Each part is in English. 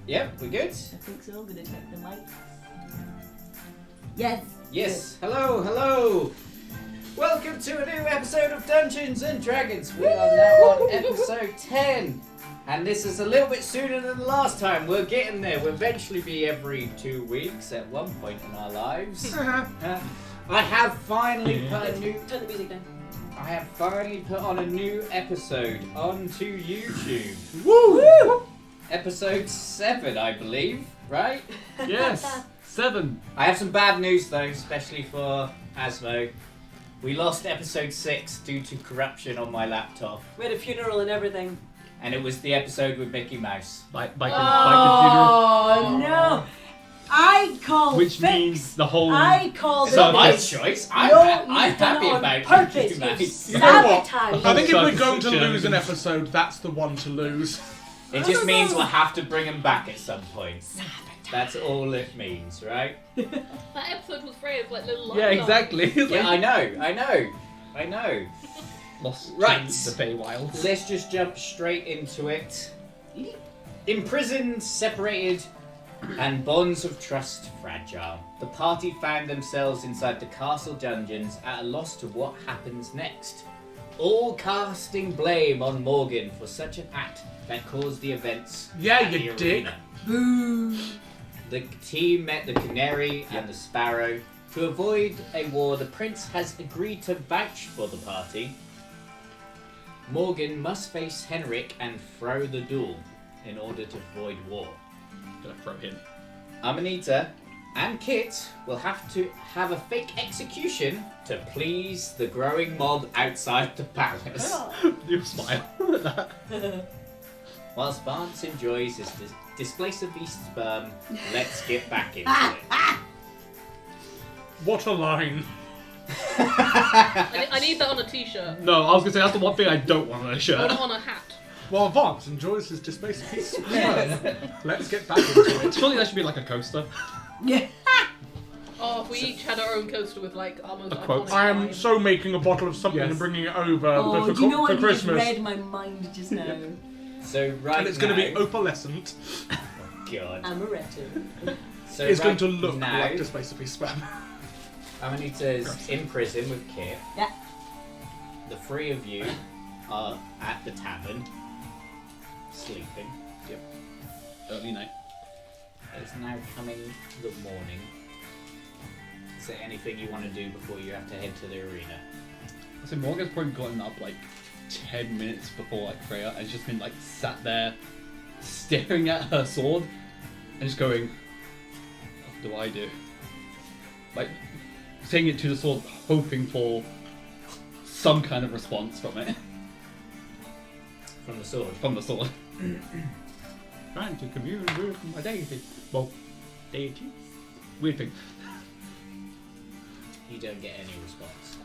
Yep, we're good. I think so. I'm gonna check the mic. Yes. Yes. Hello, hello. Welcome to a new episode of Dungeons and Dragons. We are now on episode 10. And this is a little bit sooner than the last time. We're getting there. We'll eventually be every 2 weeks at one point in our lives. I have finally put a new... Turn the music down. I have finally put on a new episode onto YouTube. Woo! Episode 7, I believe, right? Yes, 7. I have some bad news though, especially for Asmo. We lost episode 6 due to corruption on my laptop. We had a funeral and everything. And it was the episode with Mickey Mouse. By Oh no! I call Which fix. means the whole... I call It's fix. not my choice. I'm you've done happy it on about purpose. Mickey You've Mouse. You know what? sabotaged. I think if we're Such going to lose an shenanigans. episode, that's the one to lose. It just means we'll have to bring him back at some point. That's all it means, right? That episode with Freya's like little Yeah, light exactly. Yeah, I know. Lost Right. to the Feywilds. Let's just jump straight into it. Imprisoned, separated, and bonds of trust fragile. The party found themselves inside the castle dungeons at a loss to what happens next. All casting blame on Morgan for such an act that caused the events Yeah, at you the dick. arena. Boo. The team met the Canary and the Sparrow. To avoid a war, the prince has agreed to vouch for the party. Morgan must face Henerik and throw the duel in order to avoid war. Gonna throw him. Amanita and Kit will have to have a fake execution to please the growing mob outside the palace. You smile at that. Whilst Vance enjoys his displace a beast's sperm, let's get back into it. What a line. I need that on a t-shirt. No, I was gonna say that's the one thing I don't want on a I want shirt. it on a hat. While Vance enjoys his displaced piece of sperm, let's get back into it. Surely that should be like a coaster. Yeah. Oh, if we each had our own coaster with like our most A quote. iconic I am lines. so making a bottle of something Yes. and bringing it over Oh, for, do you know for what? You just Christmas. read my mind just now. So right And it's now, going to be opalescent. God. Amaretto. So It's right going to look now, like displaced piece of sperm. Amanita's in prison with Kit. Yeah. The three of you are at the tavern, sleeping. Early night. It's now coming the morning. Is there anything you want to do before you have to head to the arena? So Morgan's probably gotten up like 10 minutes before like Freya and just been like sat there staring at her sword and just going, what do I do? Like saying it to the sword, hoping for some kind of response from it. From the sword. From the sword. Trying to commune with my deity. Well, deity? Weird thing. You don't get any response.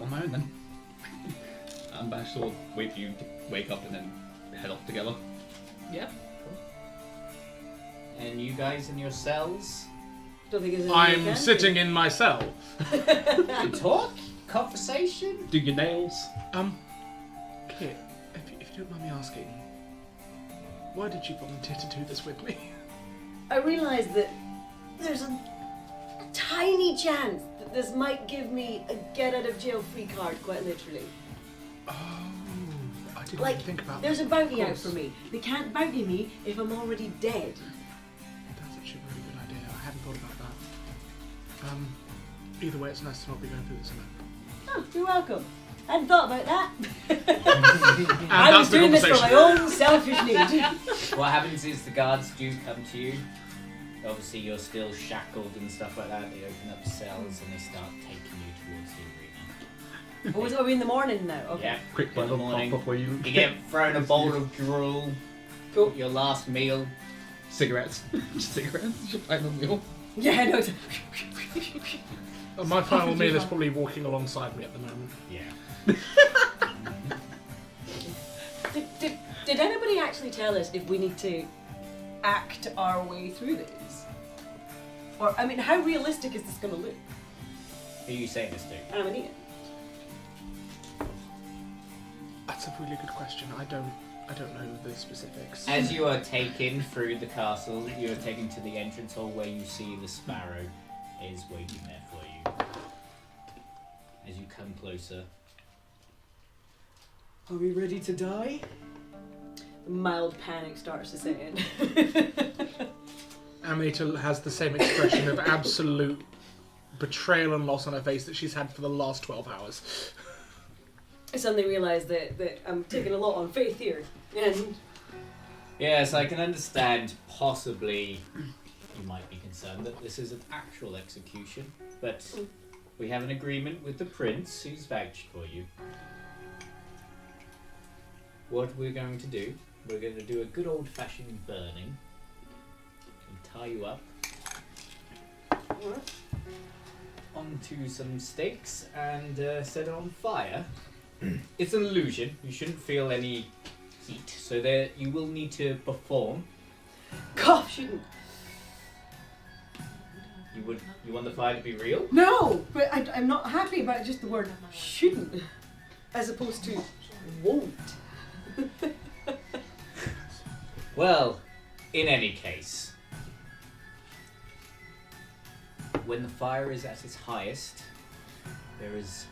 On my own then. I'm back sword, wait for you to wake up and then head off together. Yeah. And you guys in your cells? Don't think there's anything you I'm can sitting in my cell. You talk? Conversation? Do your nails. Kit, if you don't mind me asking, why did you volunteer to do this with me? I realised that there's a tiny chance that this might give me a get out of jail free card, quite literally. Oh, I didn't Like, even think about there's a that. bounty Of out for course. me. They can't bounty me if I'm already dead. That's actually a really good idea. I hadn't thought about that. Either way, it's nice to not be going through this alone. Oh, you're welcome. I hadn't thought about that. And I that's was the doing this for my conversation. own selfish need. What happens is the guards do come to you. Obviously you're still shackled and stuff like that. They open up cells and they start taking you towards the arena. Oh, is it- are we in the morning now? Okay. Yeah, Quick in the bottle morning. pop before you You get thrown a bowl of drool. Cool. Your last meal. cigarettes. Just cigarettes. Just final meal. Yeah, no. My final meal is probably walking alongside me at the moment. Yeah. Did anybody actually tell us if we need to act our way through this? Or, I mean, how realistic is this going to look? Who are you saying this to? Amanita. That's a really good question. I don't I don't know the specifics. As you are taken through the castle, you are taken to the entrance hall where you see the sparrow is waiting there for you. As you come closer. Are we ready to die? Mild panic starts to set in. Amanita has the same expression of absolute betrayal and loss on her face that she's had for the last 12 hours. I suddenly realise that I'm taking a lot on faith here. And Yes, I can understand possibly you might be concerned that this is an actual execution, but we have an agreement with the prince who's vouched for you. What we're going to do, we're going to do a good old-fashioned burning and tie you up onto some stakes and set it on fire. It's an illusion. You shouldn't feel any heat, so there you will need to perform. God, shouldn't. You want the fire to be real? No, but I'm not happy about just the word shouldn't, as opposed to won't. Well, in any case, when the fire is at its highest, there is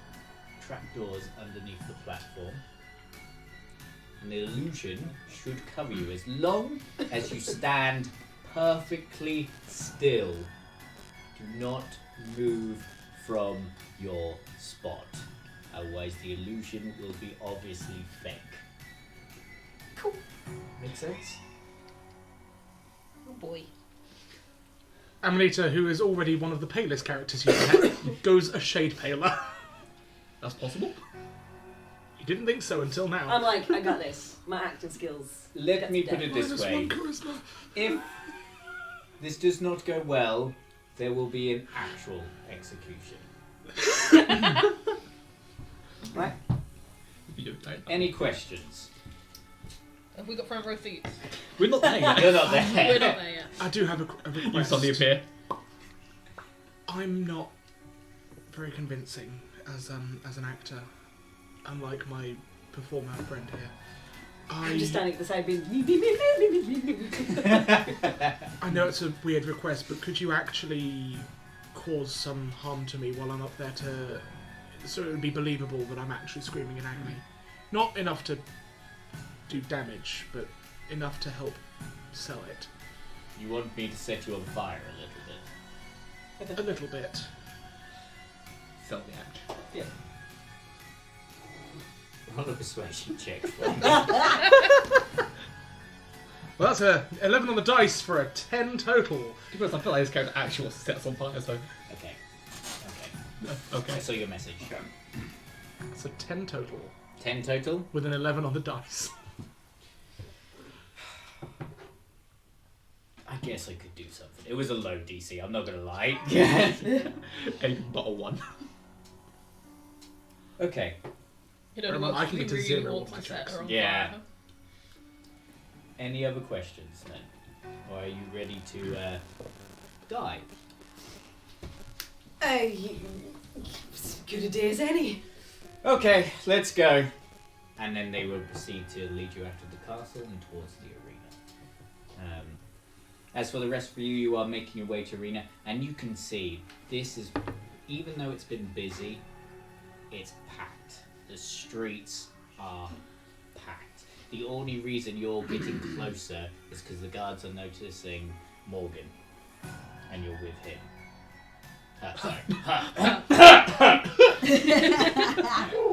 trapdoors underneath the platform, and the illusion should cover you as long as you stand perfectly still. Do not move from your spot, otherwise the illusion will be obviously fake. Cool. Make sense? Oh boy. Amanita, who is already one of the palest characters you've met, goes a shade paler. That's possible. You didn't think so until now. I'm like, I got this. My acting skills. Let me put it this Minus way. 1 charisma. If this does not go well, there will be an actual execution. Right? You don't know. Any questions? Have we got front row seats? We're not there yet. You're not there. We're not there yet. I do have a You request. suddenly appear. I'm not very convincing as an actor, unlike my performer friend here. I'm just standing at the side being. I know it's a weird request, but could you actually cause some harm to me while I'm up there so it would be believable that I'm actually screaming in agony? Not enough to do damage, but enough to help sell it. You want me to set you on fire a little bit? A little bit. Sell the act. Yeah. Roll a persuasion check. Well, that's a 11 on the dice for a 10 total. To be honest, I feel like this character actually wants to set us on fire, so... Okay. Okay. I saw your message. It's a 10 total 10 total? with an 11 on the dice. I guess I could do something. It was a low DC, I'm not gonna lie. Anything but a 1. Okay. You know, Remember, I can we get to really 0 want with my to set checks. her on Yeah. fire. Any other questions then? Or are you ready to die? As good a day as any. Okay, let's go. And then they will proceed to lead you out of the castle and towards the arena. As for the rest of you, you are making your way to arena, and you can see this is, even though it's been busy, it's packed. The streets are packed. The only reason you're getting closer is because the guards are noticing Morgan, and you're with him. Sorry.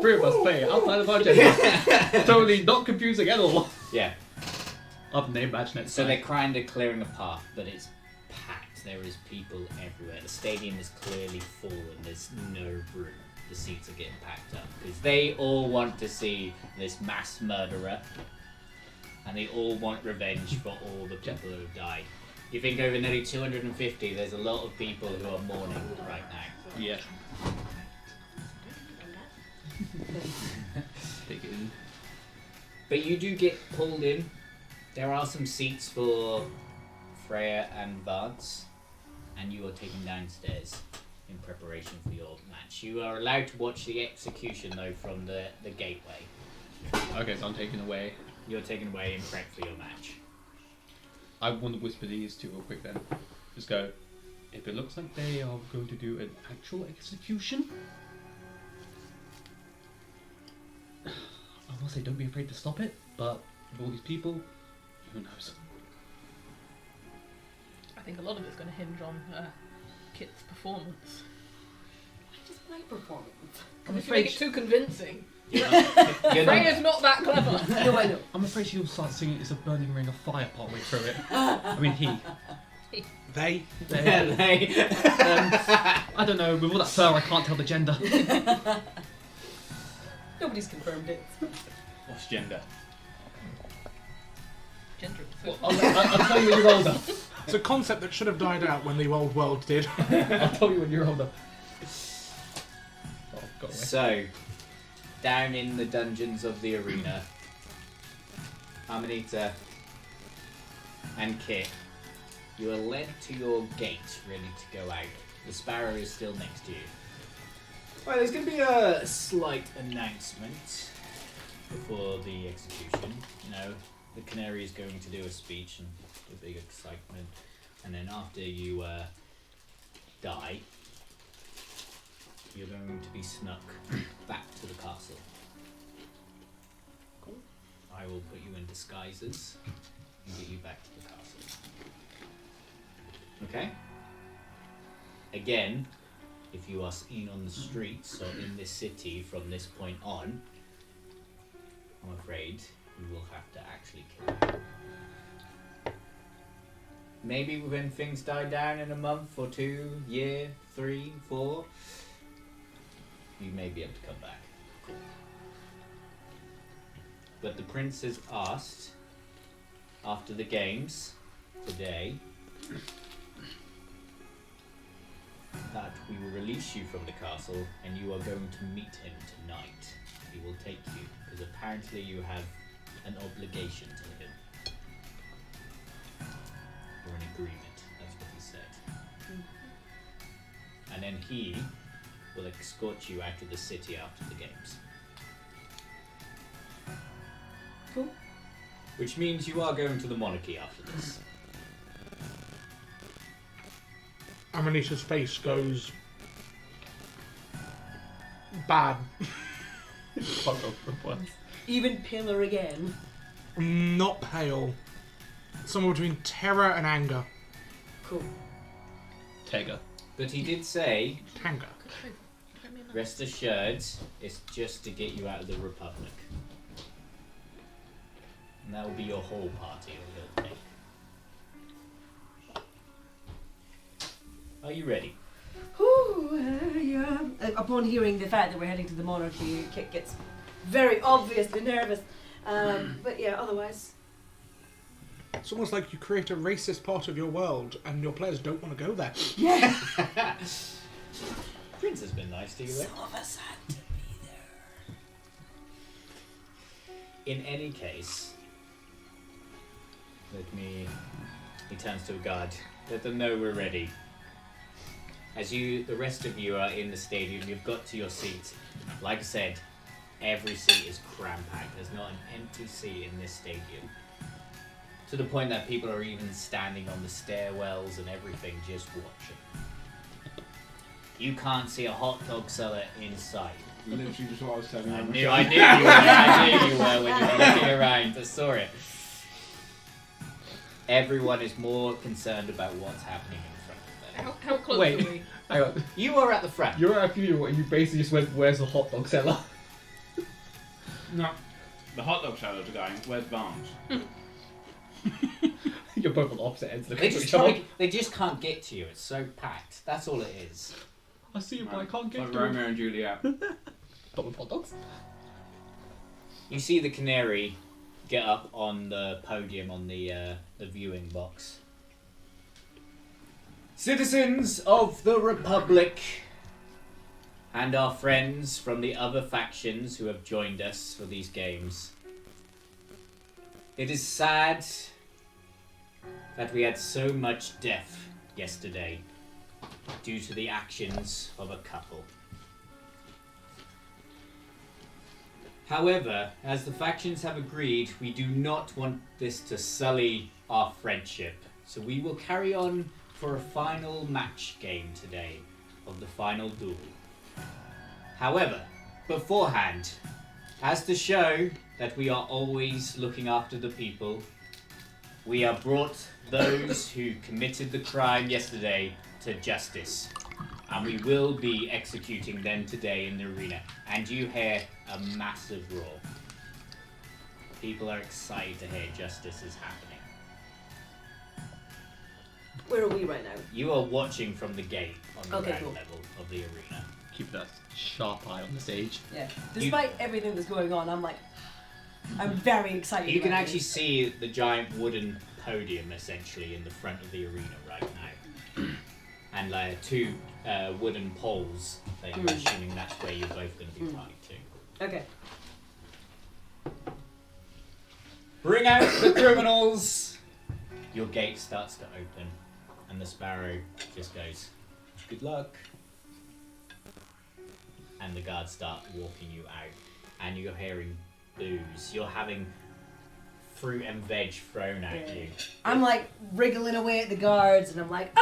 Three of us play outside of our gender. Totally not confusing at all. Yeah. I've name badge next So time. they're kind of clearing a path, but it's packed. There is people everywhere. The stadium is clearly full and there's no room. The seats are getting packed up because they all want to see this mass murderer, and they all want revenge for all the people who have died. You think over nearly 250, there's a lot of people who are mourning right now. Yeah. Take it in. But you do get pulled in. There are some seats for Freya and Vance, and you are taken downstairs in preparation for your match. You are allowed to watch the execution though from the gateway. Okay, so I'm taken away. you're taken away and prep for your match. I want to whisper these two real quick then. Just go, if it looks like they are going to do an actual execution, I will say don't be afraid to stop it, but with all these people, who knows? I think a lot of it's going to hinge on Kit's performance. Just my performance. I'm If you make afraid, it too convincing, You're not- Freya's not that clever. No, I know. I'm afraid she'll start singing It's a Burning Ring of Fire partway through it. I mean, he. They. I don't know, with all that fur I can't tell the gender. Nobody's confirmed it. What's gender? Gender. I'll tell you when you're older. It's a concept that should have died out when the old world did. I'll tell you when you're older. Oh, go away. So, down in the dungeons of the arena, Amanita and Kit, you are led to your gate, ready to go out. The sparrow is still next to you. Right, there's going to be a slight announcement before the execution. You know, the canary is going to do a speech and a big excitement, and then after you die, you're going to be snuck back to the castle. Cool. I will put you in disguises and get you back to the castle. Okay? Again, if you are seen on the streets or in this city from this point on, I'm afraid we will have to actually kill you. Maybe when things die down in a month or 2, year, 3, 4, you may be able to come back. Cool. But the prince has asked, after the games today, that we will release you from the castle and you are going to meet him tonight. He will take you, because apparently you have an obligation to him. Or an agreement, that's what he said. And then he will escort you out of the city after the games. Cool. Which means you are going to the monarchy after this. Amanita's face goes bad. Can't go for once. Even paler again. Not pale. Somewhere between terror and anger. Cool. Tega. But he did say, Tanga. rest assured, it's just to get you out of the Republic. And that will be your whole party, or he'll take. Are you ready? Yeah. Upon hearing the fact that we're heading to the monarchy, Kit gets very obviously nervous. But yeah, otherwise. It's almost like you create a racist part of your world and your players don't want to go there. Yeah. Prince has been nice to you, Some of us had to be there. In any case, he turns to a guard. Let them know we're ready. As the rest of you are in the stadium, you've got to your seats. Like I said, every seat is cram-packed. There's not an empty seat in this stadium. To the point that people are even standing on the stairwells and everything just watching. You can't see a hot dog seller inside. Literally just what I was telling I you. knew you were. I knew you were when you were looking around. I saw it. Everyone is more concerned about what's happening in front of them. How close Wait. are we? Hang on. You are at the front. You're at a funeral and you basically just went, where's the hot dog seller? No. The hot dog sellers are going, where's Vance? You're both on opposite ends of the They country. just can't get to you. It's so packed. That's all it is. I see you, but I can't get Like to it. Romeo and Juliet. But with hot dogs? You see the canary get up on the podium on the viewing box. Citizens of the Republic and our friends from the other factions who have joined us for these games. It is sad that we had so much death yesterday due to the actions of a couple. However, as the factions have agreed, we do not want this to sully our friendship. So we will carry on for a final match game today of the final duel. However, beforehand, as to show that we are always looking after the people, we have brought those who committed the crime yesterday to justice. And we will be executing them today in the arena. And you hear a massive roar. People are excited to hear justice is happening. Where are we right now? You are watching from the gate on the Okay, ground cool. level of the arena. Keep that sharp eye on the stage. Yeah. Despite everything that's going on, I'm very excited. You can about actually this. see the giant wooden podium essentially in the front of the arena right now. And like two wooden poles that you're assuming that's where you're both going to be tied to. Okay. Bring out the criminals! Your gate starts to open, and the sparrow just goes, good luck. And the guards start walking you out, and you're hearing boos. You're having fruit and veg thrown at you. I'm like wriggling away at the guards, and I'm like,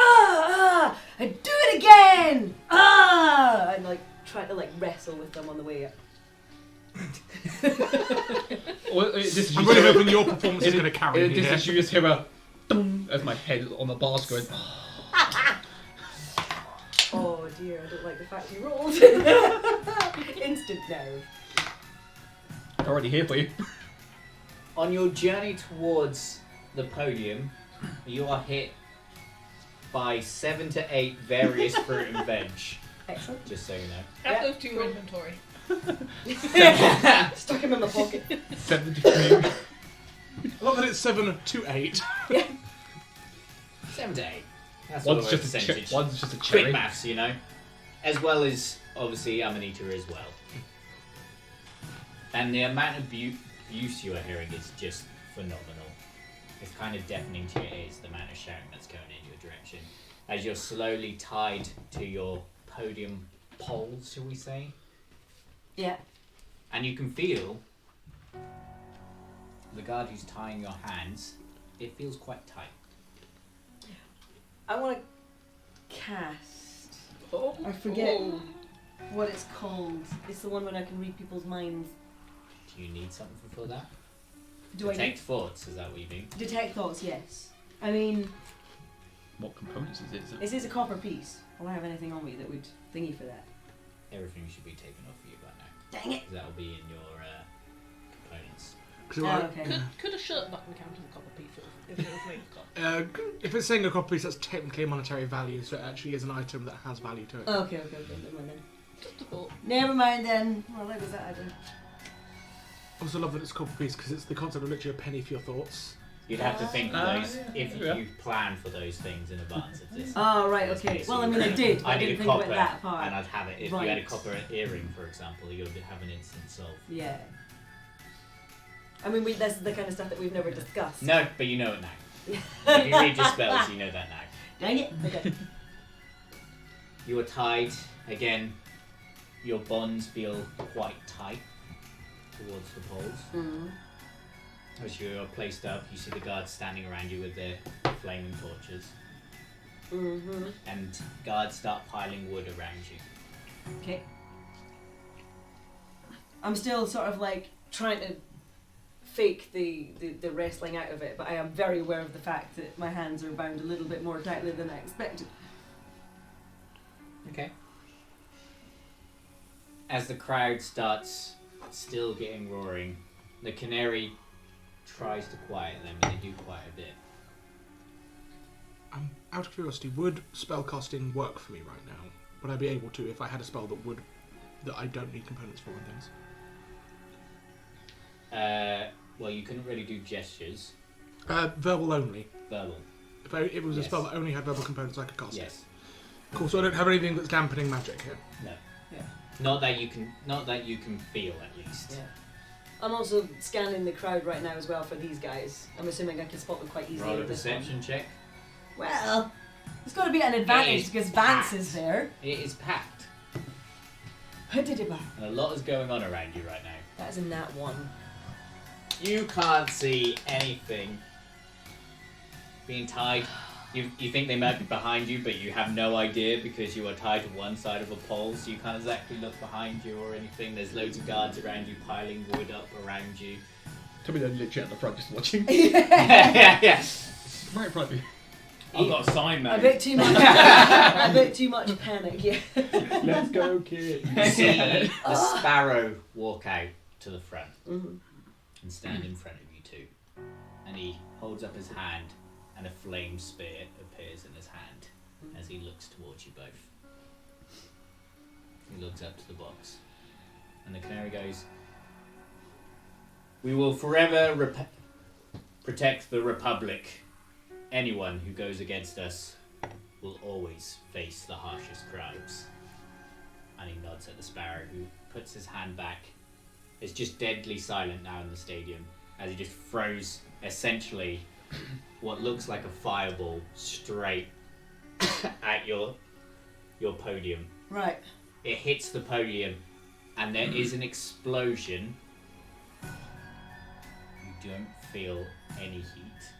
and do it again! And like trying to like wrestle with them on the way up. I'm really hoping your performance is going to carry me This here. is you just hear a dong as my head on the bars going. Oh dear, I don't like the fact you rolled. Instant no. Already here for you. On your journey towards the podium, you are hit by 7 to 8 various fruit and veg. Excellent. Just so you know. Add Yeah, those to your inventory. Stuck him in my pocket. 73. I love that it's 7 to 8. 7 to 8. That's One's all the just a percentage. one's just a Quick cherry. maths, you know. As well as, obviously, Amanita as well. And the amount of use you are hearing is just phenomenal. It's kind of deafening to your ears, the amount of shouting that's going in your direction. As you're slowly tied to your podium poles, shall we say. Yeah. And you can feel the guard who's tying your hands, it feels quite tight. I want to cast. Oh, I forget what it's called. It's the one when I can read people's minds. Do you need something for that? Do I Detect need thoughts, is that what you mean? detect thoughts? Yes. I mean, What components is it? this is a copper piece. I don't have anything on me that would thingy for that. Everything should be taken off for you by now. Dang it! 'Cause that'll be in your components. Oh, okay. Could a shirt button count as a copper piece if it was made of copper? If it's saying a copy piece, that's technically a monetary value, so it actually is an item that has value to it. Oh, okay. Never mind then. Just a thought. Never mind then. Well, there goes that item. I also love that it's a copy piece because it's the concept of literally a penny for your thoughts. You'd have to think of those if yeah. you plan for those things in advance of this. Oh, right, This okay. case, Well, I you mean, I could- did, but I I need didn't a think of copper, it that far. and I'd have it. If you had a Right. copper earring, for example, you'd have an instance of. Yeah. I mean, that's the kind of stuff that we've never discussed. No, but you know it now. If you read your spells, you know that now. Dang it. Okay. You are tied again. Your bonds feel quite tight towards the poles. Mm. As you are placed up, you see the guards standing around you with their flaming torches, Mm-hmm. and guards start piling wood around you. Okay. I'm still sort of like trying to fake the wrestling out of it, but I am very aware of the fact that my hands are bound a little bit more tightly than I expected. Okay. As the crowd starts still getting roaring, the canary tries to quiet them, and they do quite a bit. Out of curiosity, would spellcasting work for me right now? Would I be able to if I had a spell that I don't need components for and things? Well, you couldn't really do gestures. Verbal only. Verbal. If it was a Yes. spell that only had verbal components, I could cast it. Yes. Cool. So I don't have anything that's dampening magic here. No. Yeah. Not that you can feel, at least. Yeah. I'm also scanning the crowd right now as well for these guys. I'm assuming I can spot them quite easily Roll a with this one. perception check. Well, there's got to be an advantage is because Vance packed. is there. It is packed, Huddidiba. and a lot is going on around you right now. That is a nat 1. You can't see anything. Being tied, you think they might be behind you, but you have no idea because you are tied to one side of a pole, so you can't exactly look behind you or anything. There's loads of guards around you, piling wood up around you. Tell me they're literally at the front just watching. yeah. Right in front of you. I've got a sign, mate. A bit too much. A bit too much panic. Yeah. Let's go, kid. You see a sparrow walk out to the front Mhm. and stand in front of you two. And he holds up his hand and a flame spear appears in his hand as he looks towards you both. He looks up to the box. And the canary goes, "We will forever protect the Republic. Anyone who goes against us will always face the harshest crimes." And he nods at the sparrow, who puts his hand back. It's just deadly silent now in the stadium as he just throws essentially what looks like a fireball straight at your podium. Right. It hits the podium and there is an explosion. You don't feel any heat.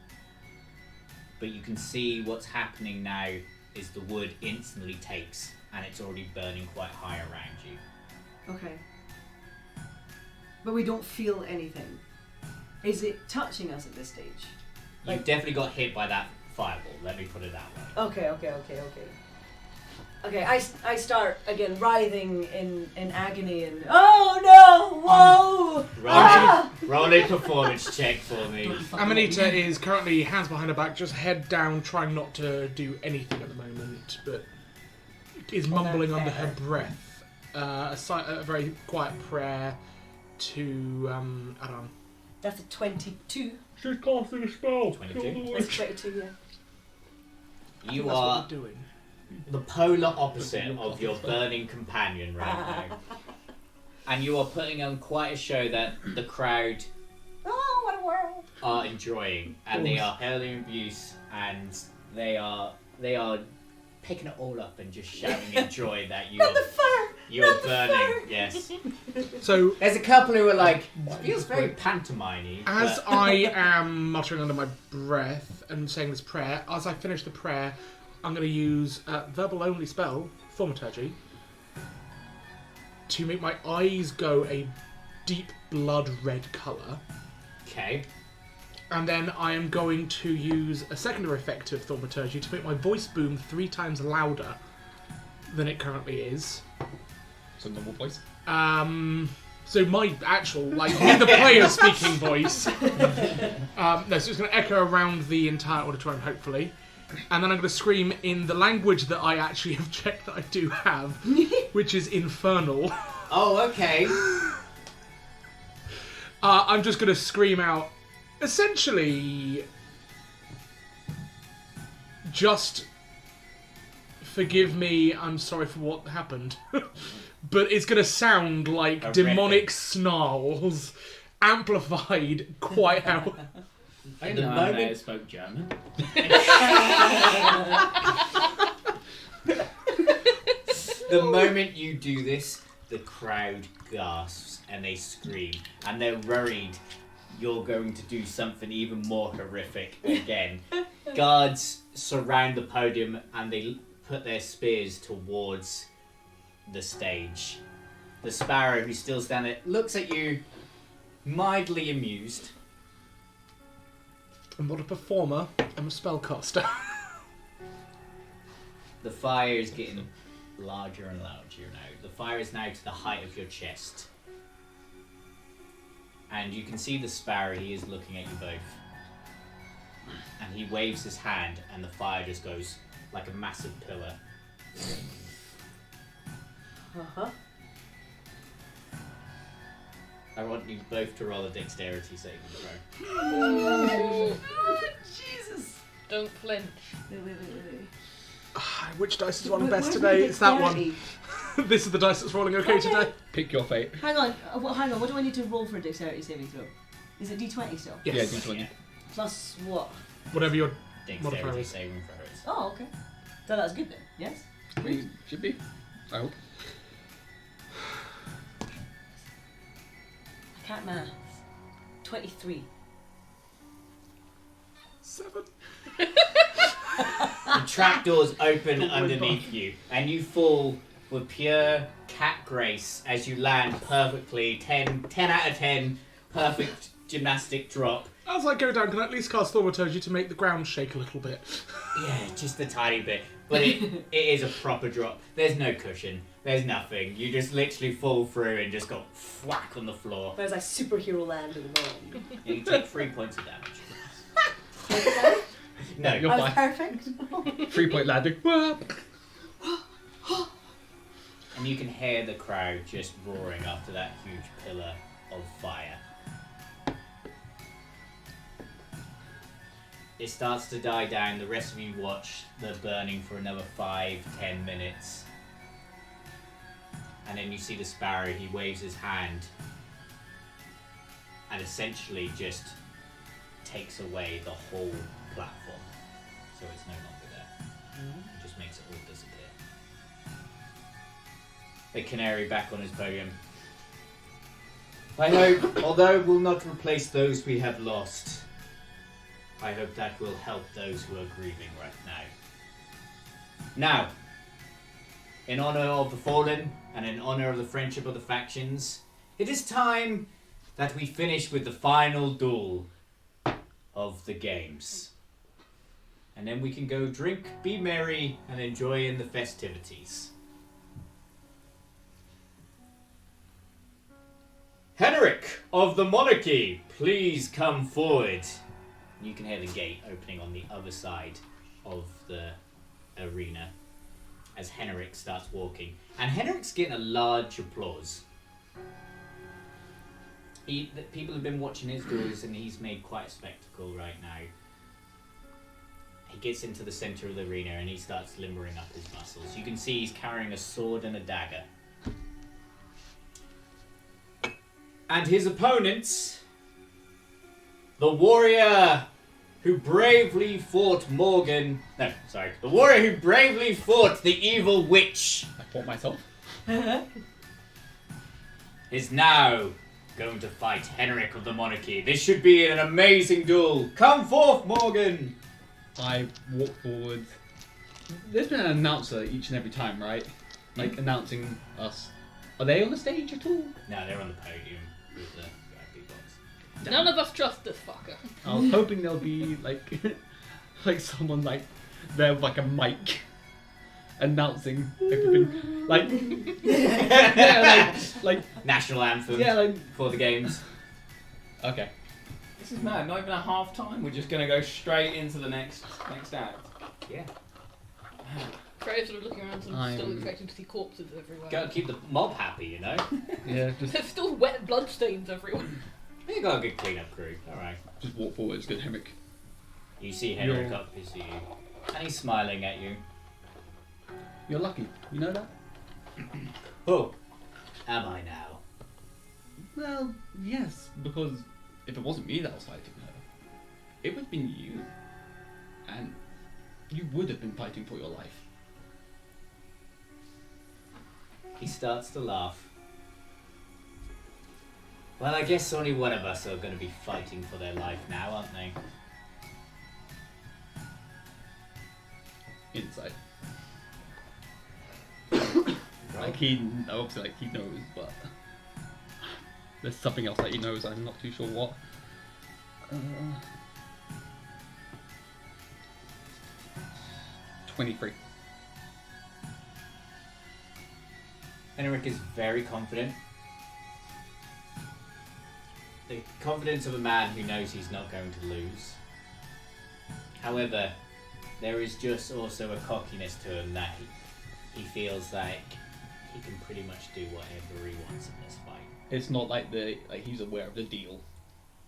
But you can see what's happening now is the wood instantly takes and it's already burning quite high around you. Okay. But we don't feel anything. Is it touching us at this stage? You've definitely got hit by that fireball, let me put it that way. Okay. Okay, I start again writhing in agony and oh no! Whoa! Roll a performance check for me. Amanita is currently hands behind her back, just head down, trying not to do anything at the moment, but is mumbling under her breath. A very quiet prayer to Aran. That's a 22. She's casting a spell. 22. That's 22, yeah. You That's are what we're doing. the polar opposite of your burning companion right now. And you are putting on quite a show that the crowd Oh, what a world! are enjoying. And they are hailing abuse and they are picking it all up and just shouting in joy that you Not are, the fur! you are Not the burning. fur! Yes. So, There's a couple who are like, it feels very pantomime-y. as but- I am muttering under my breath and saying this prayer, as I finish the prayer, I'm going to use a verbal-only spell, Thaumaturgy, to make my eyes go a deep blood red colour. Okay. And then I am going to use a secondary effect of Thaumaturgy to make my voice boom 3 times louder than it currently is. So normal voice. So my actual, like, with the player speaking voice. No, so it's going to echo around the entire auditorium, hopefully. And then I'm going to scream in the language that I actually have checked that I do have, which is Infernal. Oh, okay. I'm just going to scream out, essentially, just forgive me, I'm sorry for what happened. But it's going to sound like Horrific. demonic snarls, amplified quite out. I The didn't know moment- Amanita spoke German. The moment you do this, the crowd gasps and they scream and they're worried you're going to do something even more horrific again. Guards surround the podium and they put their spears towards the stage. The sparrow, who's still standing, looks at you, mildly amused. I'm not a performer, I'm a spellcaster. The fire is getting larger and larger now. The fire is now to the height of your chest. And you can see the sparrow, he is looking at you both. And he waves his hand and the fire just goes like a massive pillar. Uh-huh. I want you both to roll a dexterity saving throw. Oh, Jesus! Don't flinch. Wait. Which dice is rolling Where- best where's today? my It's that one. dexterity? This is the dice that's rolling okay today. Pick your fate. Hang on, what do I need to roll for a dexterity saving throw? Is it d20 still? Yes. Yeah, D20. Yeah. Plus what? Whatever your Dexterity Modifiers. saving throws. Oh, okay. So that's good then, yes? Should be. I hope. cat maths. 23. 7. The trapdoors open underneath you, and you fall with pure cat grace as you land perfectly. 10 out of 10, perfect gymnastic drop. As I go down, can I at least cast Thaumaturgy to make the ground shake a little bit? Yeah, just a tiny bit. But it is a proper drop. There's no cushion. There's nothing. You just literally fall through and just got whack on the floor. There's a superhero landing on. And you take 3 points of damage. No, You're I was fine. perfect. 3-point landing. and you can hear the crowd just roaring after that huge pillar of fire. It starts to die down. The rest of you watch the burning for another 5-10 minutes. And then you see the sparrow. He waves his hand and essentially just takes away the whole platform. So it's no longer there. It just makes it all disappear. The canary back on his podium. I hope, although we'll not replace those we have lost, I hope that will help those who are grieving right now. Now, in honor of the fallen and in honor of the friendship of the factions, it is time that we finish with the final duel of the games. And then we can go drink, be merry, and enjoy in the festivities. Henerik of the monarchy, please come forward. You can hear the gate opening on the other side of the arena as Henerik starts walking. And Henerik's getting a large applause. People have been watching his duels and he's made quite a spectacle right now. He gets into the center of the arena and he starts limbering up his muscles. You can see he's carrying a sword and a dagger. And his opponents, the warrior who bravely fought the warrior who bravely fought the evil witch, I fought myself. is now going to fight Henerik of the monarchy. This should be an amazing duel. Come forth, Morgan! I walk forward. There's been an announcer each and every time, right? Like announcing us. Are they on the stage at all? No, they're on the podium with the VIP box. None of us trust this fucker. I was hoping there'll be like, like someone like there with like a mic announcing everything, like yeah, like National anthem yeah, like for the games. okay. This is mad. Not even a half time. We're just gonna go straight into the next act. Yeah. Freya's sort of looking around, sort of still I'm- expecting to see corpses everywhere. Gotta keep the mob happy, you know? Yeah, just There's still wet bloodstains everywhere. You got a good cleanup crew. Alright. walk forward. It's good, Henerik. You see Henerik You're- up to you. And he's smiling at you. You're lucky. You know that? Who am I now? Well, yes, because if it wasn't me that was fighting her, it would have been you, and you would have been fighting for your life. He starts to laugh. Well, I guess only one of us are going to be fighting for their life now, aren't they? Inside. Like he, obviously, like he knows, but there's something else that he knows. I'm not too sure what. 23. Henerik is very confident. The confidence of a man who knows he's not going to lose. However, there is just also a cockiness to him that he feels like he can pretty much do whatever he wants in this fight. It's not like he's aware of the deal,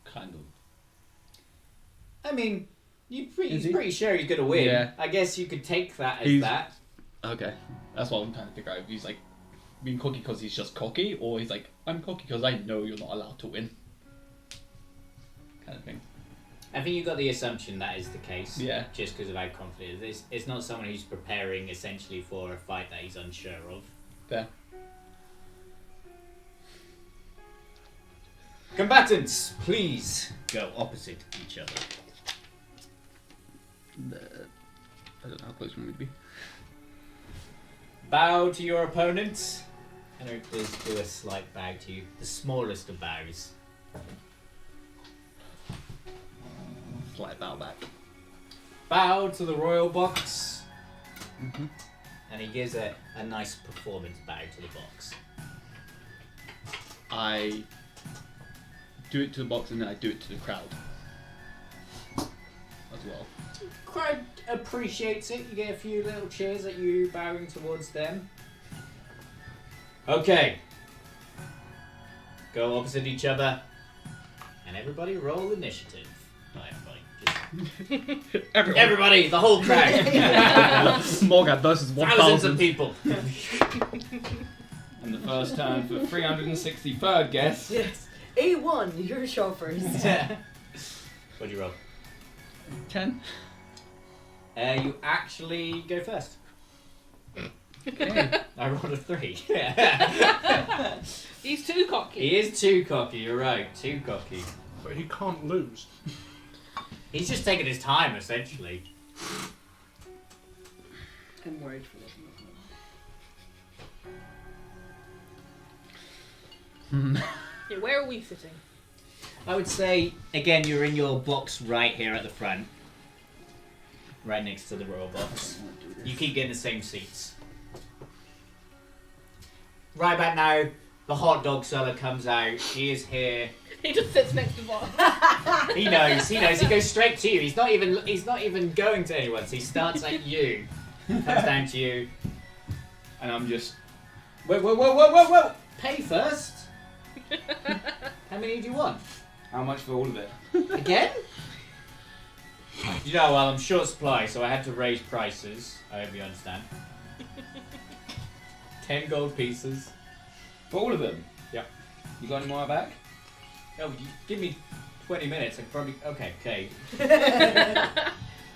kind of. I mean, Is he's he? pretty sure he's going to win. Yeah. I guess you could take that as He's- that. Okay, that's what I'm trying to figure out. If he's like being cocky because he's just cocky, or he's like, I'm cocky because I know you're not allowed to win, kind of thing. I think you got the assumption that is the case. Yeah. Just because of how confident it is. It's not someone who's preparing essentially for a fight that he's unsure of. There. Combatants, please go opposite each other. I don't know how close we would be. Bow to your opponent. Henerik does do a slight bow to you. The smallest of bows. Slight bow back. Bow to the royal box. Mm-hmm. And he gives a nice performance bow to the box. I do it to the box and then I do it to the crowd as well. Crowd appreciates it. You get a few little cheers at you bowing towards them. Okay. Go opposite each other. And everybody roll initiative. Not everybody. Just everybody, the whole crowd. Morgan versus Thousands of 1,000. people. And the first turn for 363rd guess. Yes. A1, you're shoppers. What'd you roll? 10. You actually go first. Okay. I rolled a 3. He's too cocky. He is too cocky, you're right. Too cocky. But he can't lose. He's just taking his time, essentially. I'm worried for this. Yeah, where are we sitting? I would say, again, you're in your box right here at the front. Right next to the royal box. You keep getting the same seats. Right about now, the hot dog seller comes out. He is here. He just sits next to Bob. He knows. He goes straight to you. He's not even going to anyone. So he starts at you. Comes down to you. And I'm just... Whoa. Pay first. How many do you want? How much for all of it? Again? You know, well, I'm short supply, so I had to raise prices. I hope you understand. 10 gold pieces. For all of them? Yep. You got any more back? Oh, you give me 20 minutes. I could probably. Okay.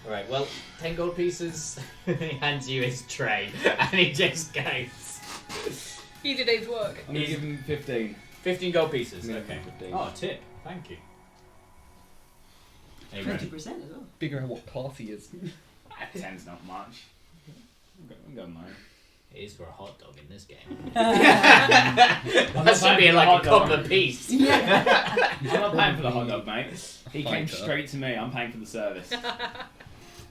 Alright, well, 10 gold pieces. He hands you his tray, and he just goes. Easy day's work. I'm going to give him 15. 15 gold pieces. Yeah, Okay. 15. Oh, tip. Thank you. There you go. 20% as well. Figure out what class he is. 10's not much. I'm going low. It is for a hot dog in this game. I'm That not should paying be for like the a hot dog. copper piece. I'm not paying for the hot dog, mate. He came Fighter. straight to me. I'm paying for the service.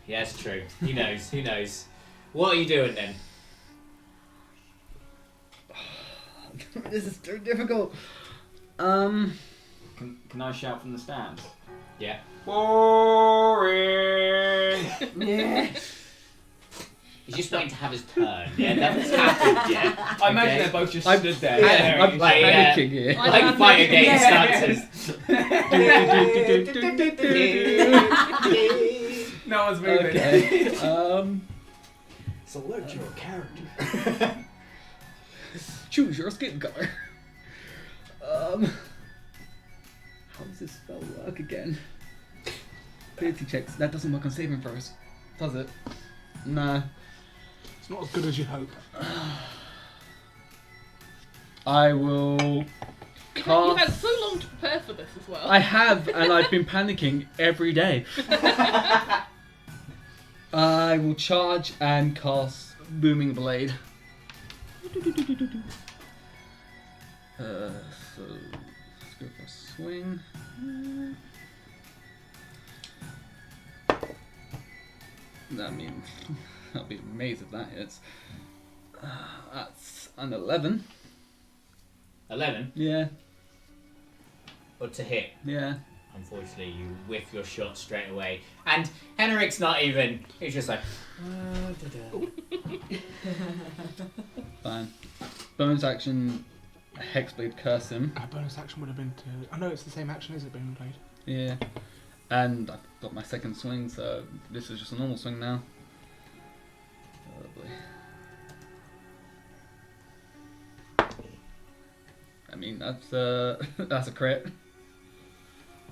Yeah, it's true. He knows. What are you doing then? This is too difficult. Can I shout from the stands? Yeah. Boring! Yeah. He's just waiting to have his turn. Yeah, nothing's happened yet. I imagine Okay. they're both just I'm- stood there. Yeah, staring I'm at each like, other. panicking here. I Like love fighter game Yeah. stances. No one's moving. Okay. Select your character. Choose your skin color. How does this spell work again? Ability checks. That doesn't work on saving throws, does it? Nah. It's not as good as you hope. I will You've cast. had so long to prepare for this as well. I have, and I've been panicking every day. I will charge and cast Booming Blade. So let's go for a swing. I mean, I'll be amazed if that hits. That's an 11. 11. Yeah, But to hit, yeah. unfortunately, you whiff your shot straight away. And Henerik's not even. He's just like. Fine. Bonus action, Hexblade curse him. Our bonus action would have been to... I know it's the same action, is it, being played? Yeah. And I've got my second swing, so this is just a normal swing now. Lovely. I mean, that's that's a crit.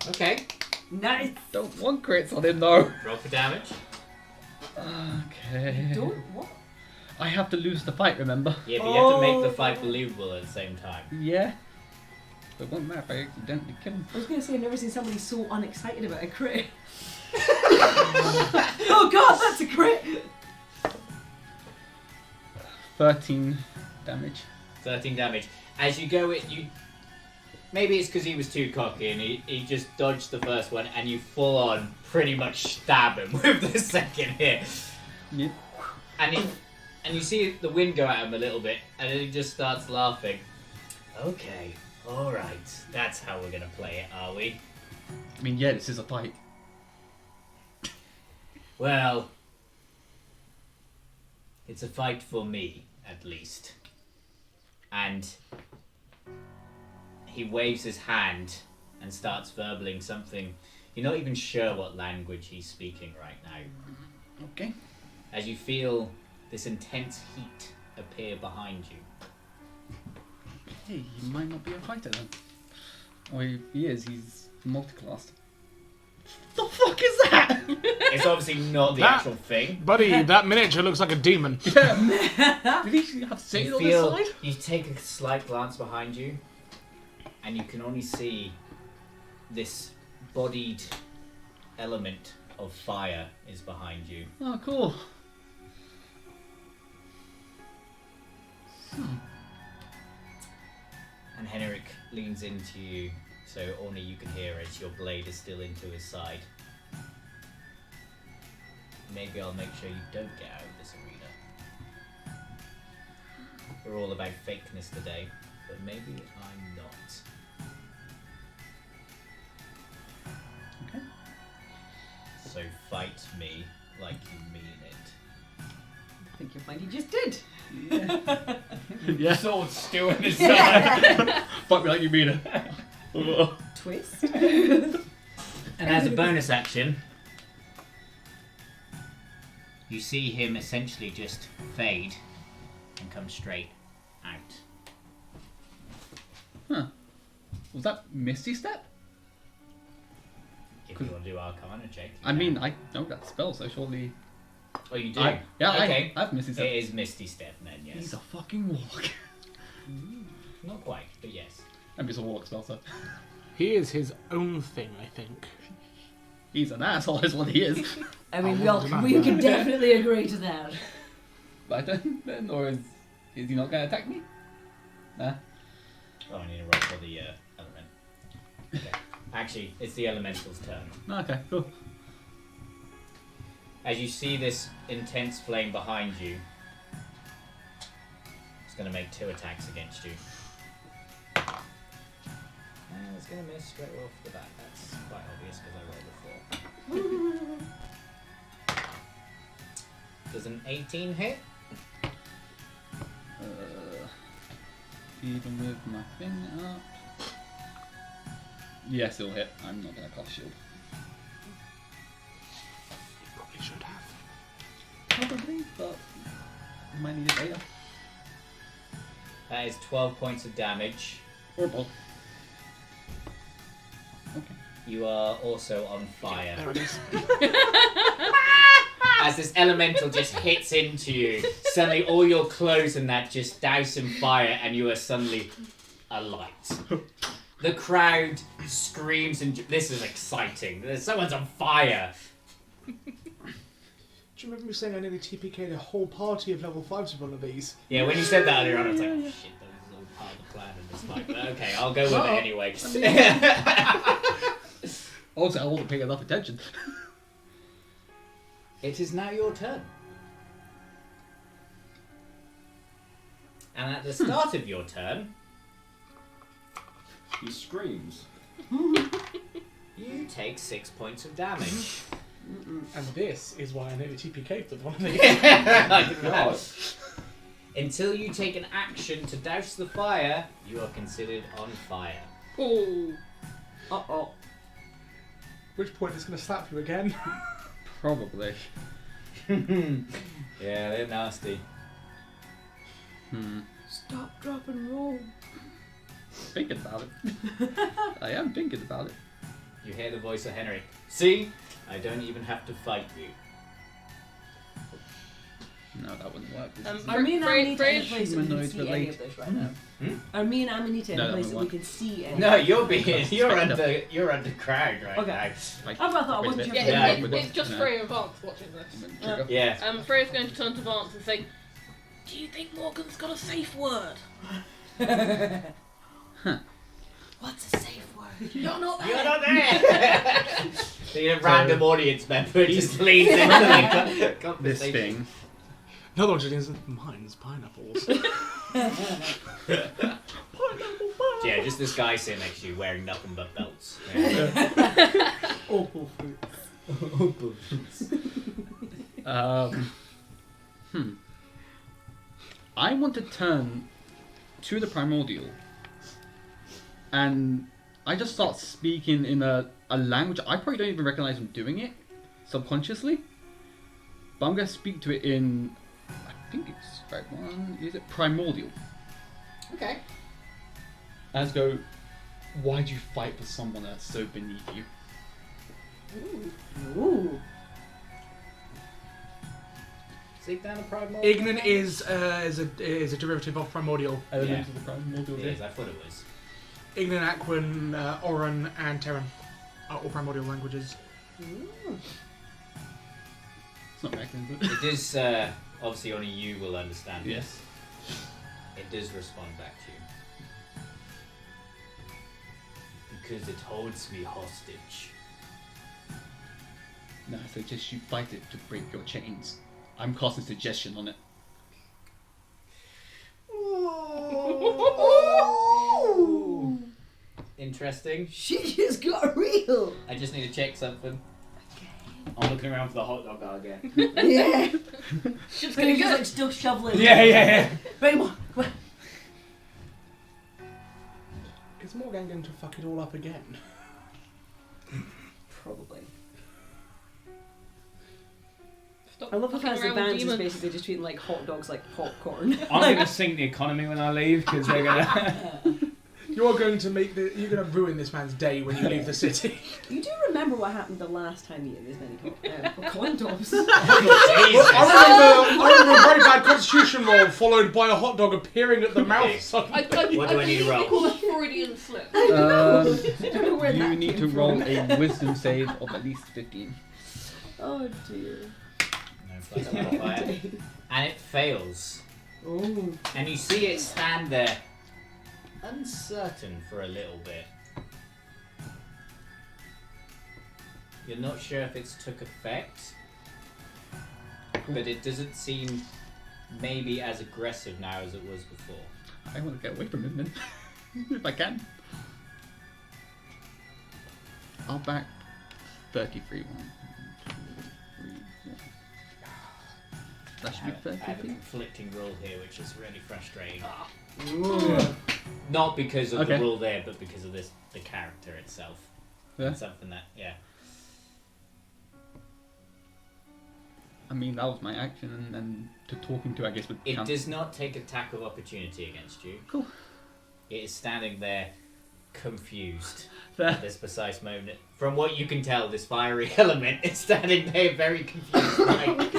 Okay. Nice. Don't want crits on him though. Roll for damage. Okay. Don't what? I have to lose the fight, remember? Yeah, but you have to make the fight believable at the same time. Yeah. But it won't matter if I accidentally kill him. I was going to say, I've never seen somebody so unexcited about a crit. Oh god, that's a crit! 13 damage. 13 damage. As you go, maybe it's because he was too cocky and he just dodged the first one, and you full on pretty much stab him with the second hit. Yep. And you see the wind go at him a little bit, and then he just starts laughing. Okay, alright, that's how we're gonna play it, are we? I mean, yeah, this is a fight. Well, it's a fight for me, at least. And he waves his hand and starts verbling something. You're not even sure what language he's speaking right now. Okay. As you feel this intense heat appear behind you. Hey, he might not be a fighter then. Or if he is, he's multiclassed. The fuck is that? It's obviously not the That- actual thing. Buddy, that miniature looks like a demon. Yeah. Did he have Satan You on feel, this side? you take a slight glance behind you, and you can only see this bodied element of fire is behind you. Oh, cool. And Henerik leans into you, so only you can hear as your blade is still into his side. Maybe I'll make sure you don't get out of this arena. We're all about fakeness today, but maybe I'm not. Okay. So fight me like you mean it. I think you'll find he just did. Yeah. Sword still in his side. Fuck me like you mean it. Twist. And as a bonus action, you see him essentially just fade and come straight out. Huh. Was that Misty Step? If you want to do Arcana check. you I can. mean, I know that spell, so surely... Oh, you do? Okay. Okay. I have Misty Step. It is Misty Step then, yes. He's a fucking warlock. Not quite, but yes. I'm just a warlock spell, so... He is his own thing, I think. He's an asshole, is what he is. I mean, I'll we can definitely agree to that. But then, or is he not going to attack me? Nah. Oh, I need to roll for the element. Okay. Actually, it's the elemental's turn. Okay, cool. As you see this intense flame behind you, it's going to make 2 attacks against you. And it's going to miss straight off the bat. That's quite obvious because I rolled a 4. Does an 18 hit? Even with my thing up. Yes, it'll hit. I'm not going to cast shield. You probably should have. Probably, but you might need it later. That is 12 points of damage. Horrible. Okay. You are also on fire. There it is. As this elemental just hits into you, suddenly all your clothes and that just douse in fire, and you are suddenly alight. The crowd screams, and this is exciting. Someone's on fire. Do you remember me saying I nearly TPK'd a whole party of level 5s with one of these? Yeah, when you said that earlier on, I was like, oh, shit, that was all part of the plan in this fight. But okay, I'll go with it anyway. Also, I wasn't paying enough attention. It is now your turn. And at the start of your turn, He screams. you take 6 points of damage. And this is why I nearly TPK'd with one of these. Like that. Until you take an action to douse the fire, you are considered on fire. Oh. Uh-oh. Which point it's going to slap you again? Probably. Yeah, they're nasty. Stop, drop, and roll. Thinking about it. I am thinking about it. You hear the voice of Henerik. See? I don't even have to fight you. No. No, that wouldn't work. Are me and Amanita in a Freya's place that we can humanoid see any relate. of this right now? Hmm? Are me and Amanita in No, a that place that wouldn't we work. can see any? No, you're Stand up. you're under crowd right Okay. now. Like, Oh, I thought I wasn't wait a sure. bit. if Yeah, they- Yeah, it's just no. Freya and Vance watching this. Trigger. Yeah. Freya's going to turn to Vance and say, "Do you think Morgan's got a safe word?" What's a safe word? You're not there. You're not there! The random audience member just leads into the This conversation. thing. Another one is mine's pineapples. Yeah, just this guy sitting next to you wearing nothing but belts. Yeah. Opal fruits. I want to turn to the primordial, and I just start speaking in a language I probably don't even recognize I'm doing it subconsciously. But I'm gonna speak to it in, I think it's right one. Is it primordial? Okay. And let's go. Why do you fight for someone that's so beneath you? Ooh. Seek down a primordial. Ignan is a derivative of primordial. Elements of the primordial. Yes, I thought it was. Ignan, Aquan, Oran, and Terran are all primordial languages. It's not American, is it? It is, obviously only you will understand Yes. this. It does respond back to you. Because it holds me hostage. No, I suggest you fight it to break your chains. I'm casting suggestion on it. Interesting. Shit just got real. I just need to check something. I'm looking around for the hot dog guy again. Yeah. She's But gonna he's just go. like still shoveling. yeah. Right, come on. Is Morgan going to fuck it all up again? Probably. Stop I love the fucking fact that around Vance with is demons. basically just treating like hot dogs like popcorn. I'm going to sink the economy when I leave because they're going to. You're going to you're going to ruin this man's day when you leave the city. You do remember what happened the last time you ate this many coin tops? I remember a very bad constitution roll followed by a hot dog appearing at the mouth. I What do I need to believe roll? they call it Freudian slip. I don't know where You that need came to roll from. a wisdom save of at least 15. Oh dear. No plus modifier. And it fails. Oh. And you see it stand there, uncertain for a little bit. You're not sure if it's took effect, but it doesn't seem maybe as aggressive now as it was before. I want to get away from him then. If I can. I'll back 33. 1, 2, 3, 4. That should be I have a 33. conflicting rule here, which is really frustrating. Ooh. Not because of Okay. the rule there, but because of the character itself. Yeah. It's something that, yeah. I mean, that was my action, and to talking to, I guess, would It count. does not take attack of opportunity against you. Cool. It is standing there, confused Fair. at this precise moment. From what you can tell, this fiery element is standing there, very confused. Like,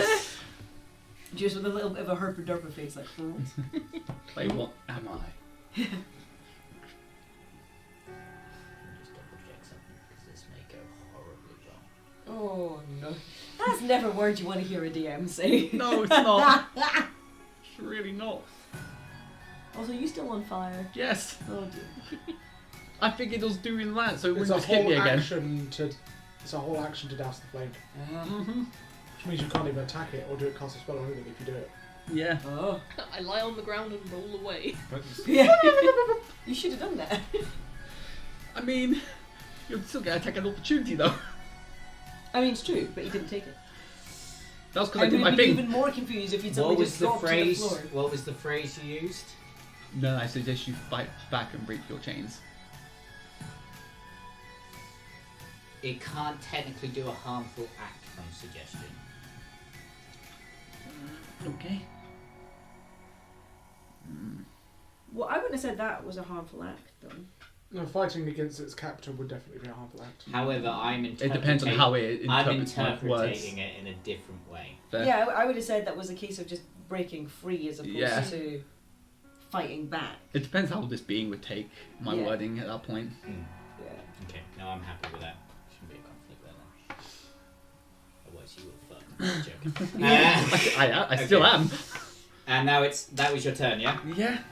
Just with a little bit of a herper-derper face, like. Oh. Like, what am I? just double check something because this may go horribly wrong. Oh no. That's never a word you want to hear a DM say. No, it's not. It's really not. Also, you still on fire? Yes. Oh dear. I figured it was doing that, so it It's wouldn't a just hit me whole again. action to. It's a whole action to douse the flame, Mm-hmm. which means you can't even attack it or do it cast a spell or anything if you do it. Yeah. Oh. I lie on the ground and roll away. Yeah. You should have done that. I mean, you'll still get attack an opportunity though. I mean, it's true, but you didn't take it. That was because I I did would my have been thing. even more confused if you'd What suddenly was just the dropped to the phrase? floor. What was the phrase you used? No, I suggest you fight back and break your chains. It can't technically do a harmful act from suggestion. Okay. Well, I wouldn't have said that was a harmful act, though. No, fighting against its captor would definitely be a harmful act. However, I'm It interpreting. depends on how it I'm interprets my words. interpreting it in a different way. Fair. Yeah, I would have said that was a case of just breaking free as opposed Yeah. to fighting back. It depends how this being would take my Yeah. wording at that point. Yeah. Okay, no, I'm happy with that. Shouldn't be a conflict there then. Otherwise you will fuck. I'm joking. I still Okay. am. And now that was your turn, yeah? Yeah.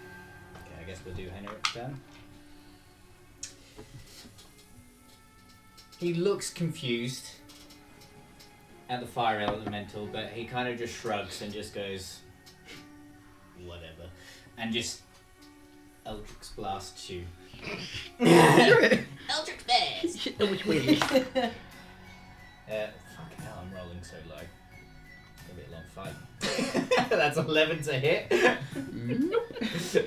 Okay, I guess we'll do Henerik's turn. He looks confused at the fire elemental, but he kind of just shrugs and just goes, whatever, and just Eldritch blasts you. Eldritch Blast! Which way? Fucking hell, I'm rolling so low. It'll be a long fight. That's 11 to hit. Nope. It's a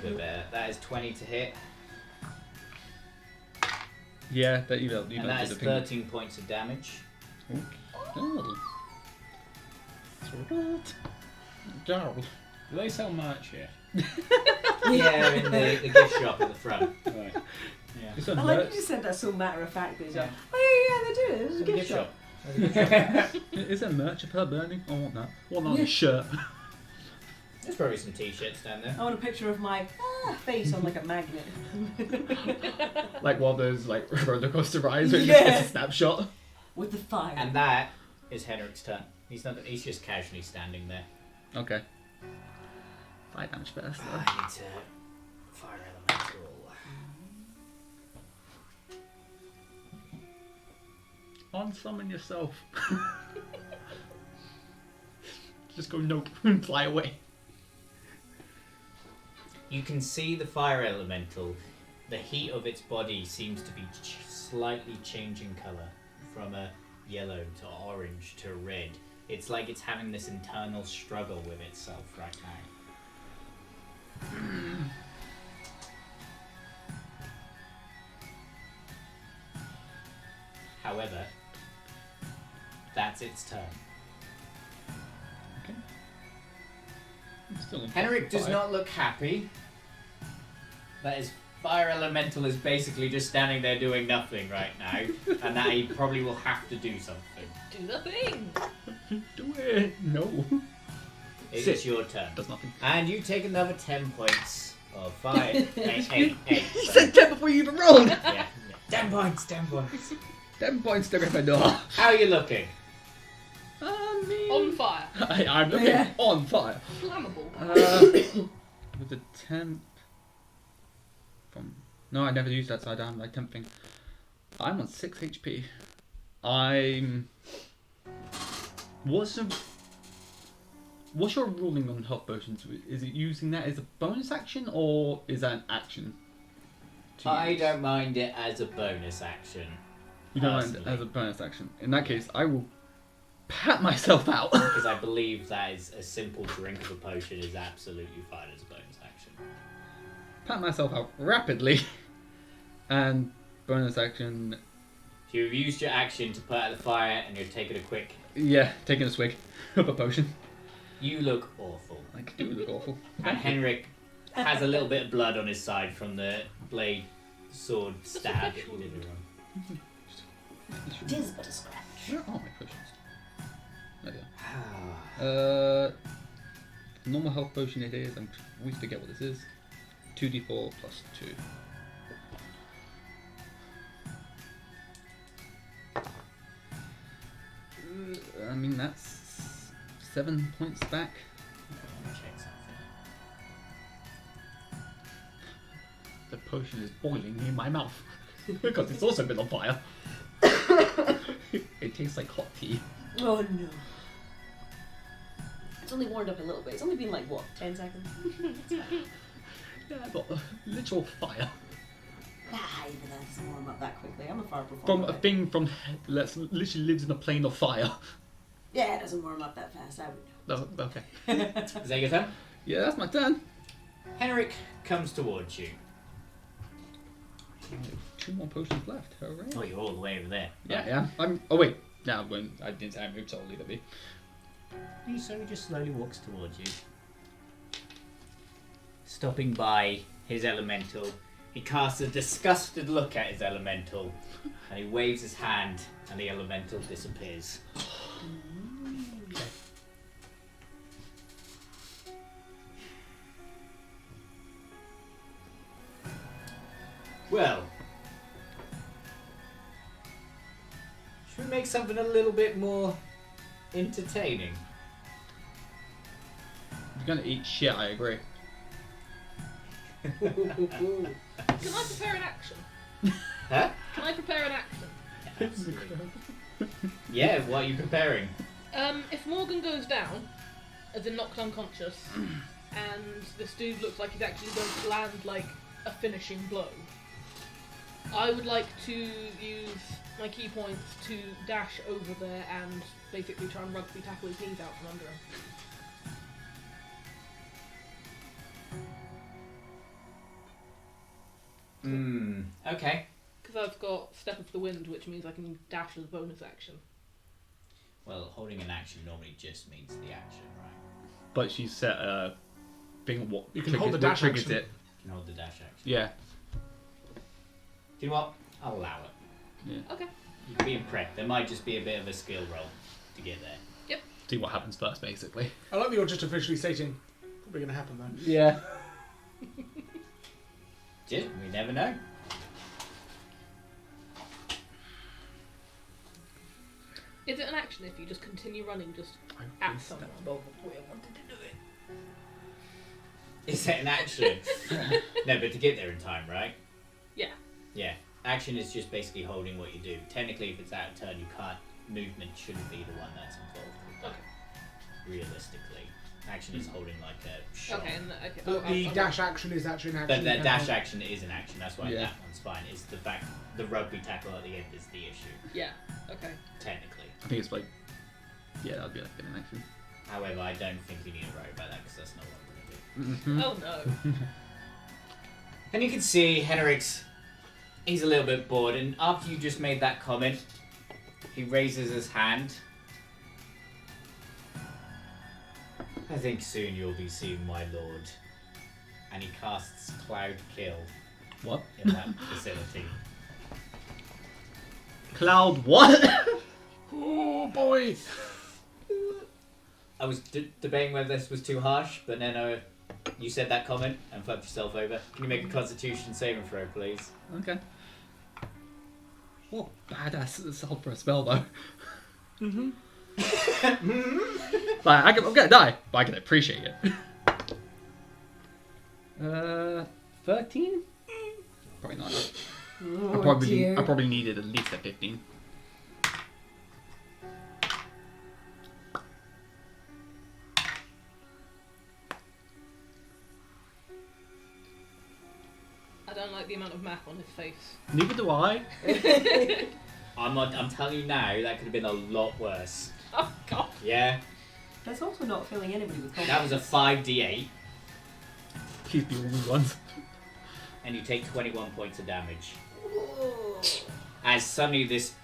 bit better. That is 20 to hit. Yeah, that you don't And do that the is thing. 13 points of damage. Oh. Gerald. Do they sell merch here? Yeah, in the gift shop at the front. Right. Yeah. It's I a like merch. you just said that so matter of factly. Yeah. Oh yeah, they do. There's a gift shop. Is there merch of her burning? I want that. I want that on a shirt. There's probably some t-shirts down there. I want a picture of my face on like a magnet. Like one of those like roller coaster rides where it Yeah. just gets a snapshot. With the fire. And that is Henerik's turn. He's just casually standing there. Okay. 5 damage first. though. I need to fire elemental. Unsummon yourself. Just go nope and fly away. You can see the fire elemental. The heat of its body seems to be slightly changing colour from a yellow to orange to red. It's like it's having this internal struggle with itself right now. However, that's its turn. Okay. I'm still on Henerik does fire. not look happy. That his fire elemental is basically just standing there doing nothing right now, and that he probably will have to do something. Do the thing. Do it. No. It's Sit. your turn. Does nothing. And you take another 10 points of fire. Eight. You said 10 before you even rolled. Yeah. 10 points, 10 points. 10 points to Gryffindor. How are you looking? On fire. I'm looking Yeah. on fire. Flammable. With the temp from no, I never used that side down like temp thing. I'm on 6 HP. I'm what's your ruling on health potions? Is it using that as a bonus action or is that an action? to I use? don't mind it as a bonus action. You don't mind it personally. as a bonus action. In that case, I will pat myself out. Because I believe that is a simple drink of a potion is absolutely fine as a bonus action. Pat myself out rapidly, and bonus action. So you've used your action to put out the fire and you're taking a quick... Yeah, taking a swig of a potion. You look awful. I do look awful. And Henerik has a little bit of blood on his side from the blade sword stab that he did wrong. It is but a scratch. Where are my potions? There they are. Normal health potion it is. I'm we forget what this is. 2d4 plus 2. I mean that's 7 points back. Check something. The potion is boiling in my mouth because it's also been on fire. It tastes like hot tea. Oh no. It's only warmed up a little bit. It's only been like, what, 10 seconds? Yeah, I got literal fire Ah, even that doesn't warm up that quickly. I'm a fire performer. from a thing from that literally lives in a plane of fire. Yeah, it doesn't warm up that fast, I would Oh, okay. Is that your turn? Yeah, that's my turn. Henerik comes towards you. 2 more potions left. Hooray. Oh, you're all the way over there. Yeah. I'm. Oh wait. Now when I didn't say I moved, so I'll leave it be. So he just slowly walks towards you. Stopping by his elemental, he casts a disgusted look at his elemental, and he waves his hand, and the elemental disappears. Well, should we make something a little bit more entertaining? You're gonna eat shit, I agree. Can I prepare an action? Huh? Can I prepare an action? Absolutely. Yeah, what are you preparing? If Morgan goes down, as in knocked unconscious, and this dude looks like he's actually going to land like a finishing blow, I would like to use my key points to dash over there and basically try and rugby tackle his knees out from under him. Okay. Because I've got Step of the Wind, which means I can dash as a bonus action. Well, holding an action normally just means the action, right? But she set a thing. What You can hold the dash triggers action. it? You can hold the dash action. Yeah. Do you know what? I'll allow it. Yeah. Okay. You can be impressed. There might just be a bit of a skill roll to get there. See what happens first, basically. I like that you're just officially stating probably going to happen though. Yeah. Just, we never know. Is it an action if you just continue running just at someone? Is that an action? No, but to get there in time, right? Yeah. Yeah. Action is just basically holding what you do. Technically, if it's out of turn, you can't. Movement shouldn't be the one that's involved. Okay. Realistically, action is holding like a shot. Okay, okay. But the dash action is actually an action. But the you dash can action is an action. That's why Yeah. that one's fine. It's the fact the rugby tackle at the end is the issue. Yeah, okay. Technically. I think it's like. Yeah, that'd be like an action. However, I don't think you need to worry about that because that's not what I'm going to do. Oh no. And you can see Henerik's. He's a little bit bored, and after you just made that comment, he raises his hand. I think soon you'll be seeing my lord. And he casts Cloud Kill What? in that facility. Cloud what? Oh boy! I was debating whether this was too harsh, but then you said that comment and fucked yourself over. Can you make a Constitution saving throw, please? Okay. What badass assault for a spell though. Mm-hmm. Like I'm gonna die, but I can appreciate it. 13? Probably not. Oh, I probably needed at least a 15. I don't like the amount of map on his face. Neither do I. I'm telling you now, that could have been a lot worse. Oh god. Yeah, That's also not filling anybody with that was a 5d8, He's the only ones. and you take 21 points of damage. As suddenly this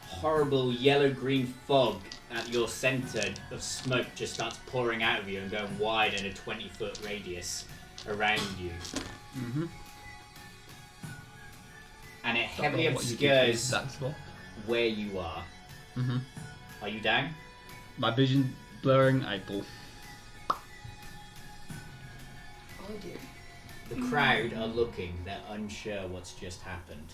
horrible yellow-green fog at your centre of smoke just starts pouring out of you and going wide in a 20-foot radius around you. Mm-hmm. And it heavily What you did to obscures that spell. where you are. Mm-hmm. Are you down? My vision blurring, I pull. Oh dear. The crowd are looking, they're unsure what's just happened.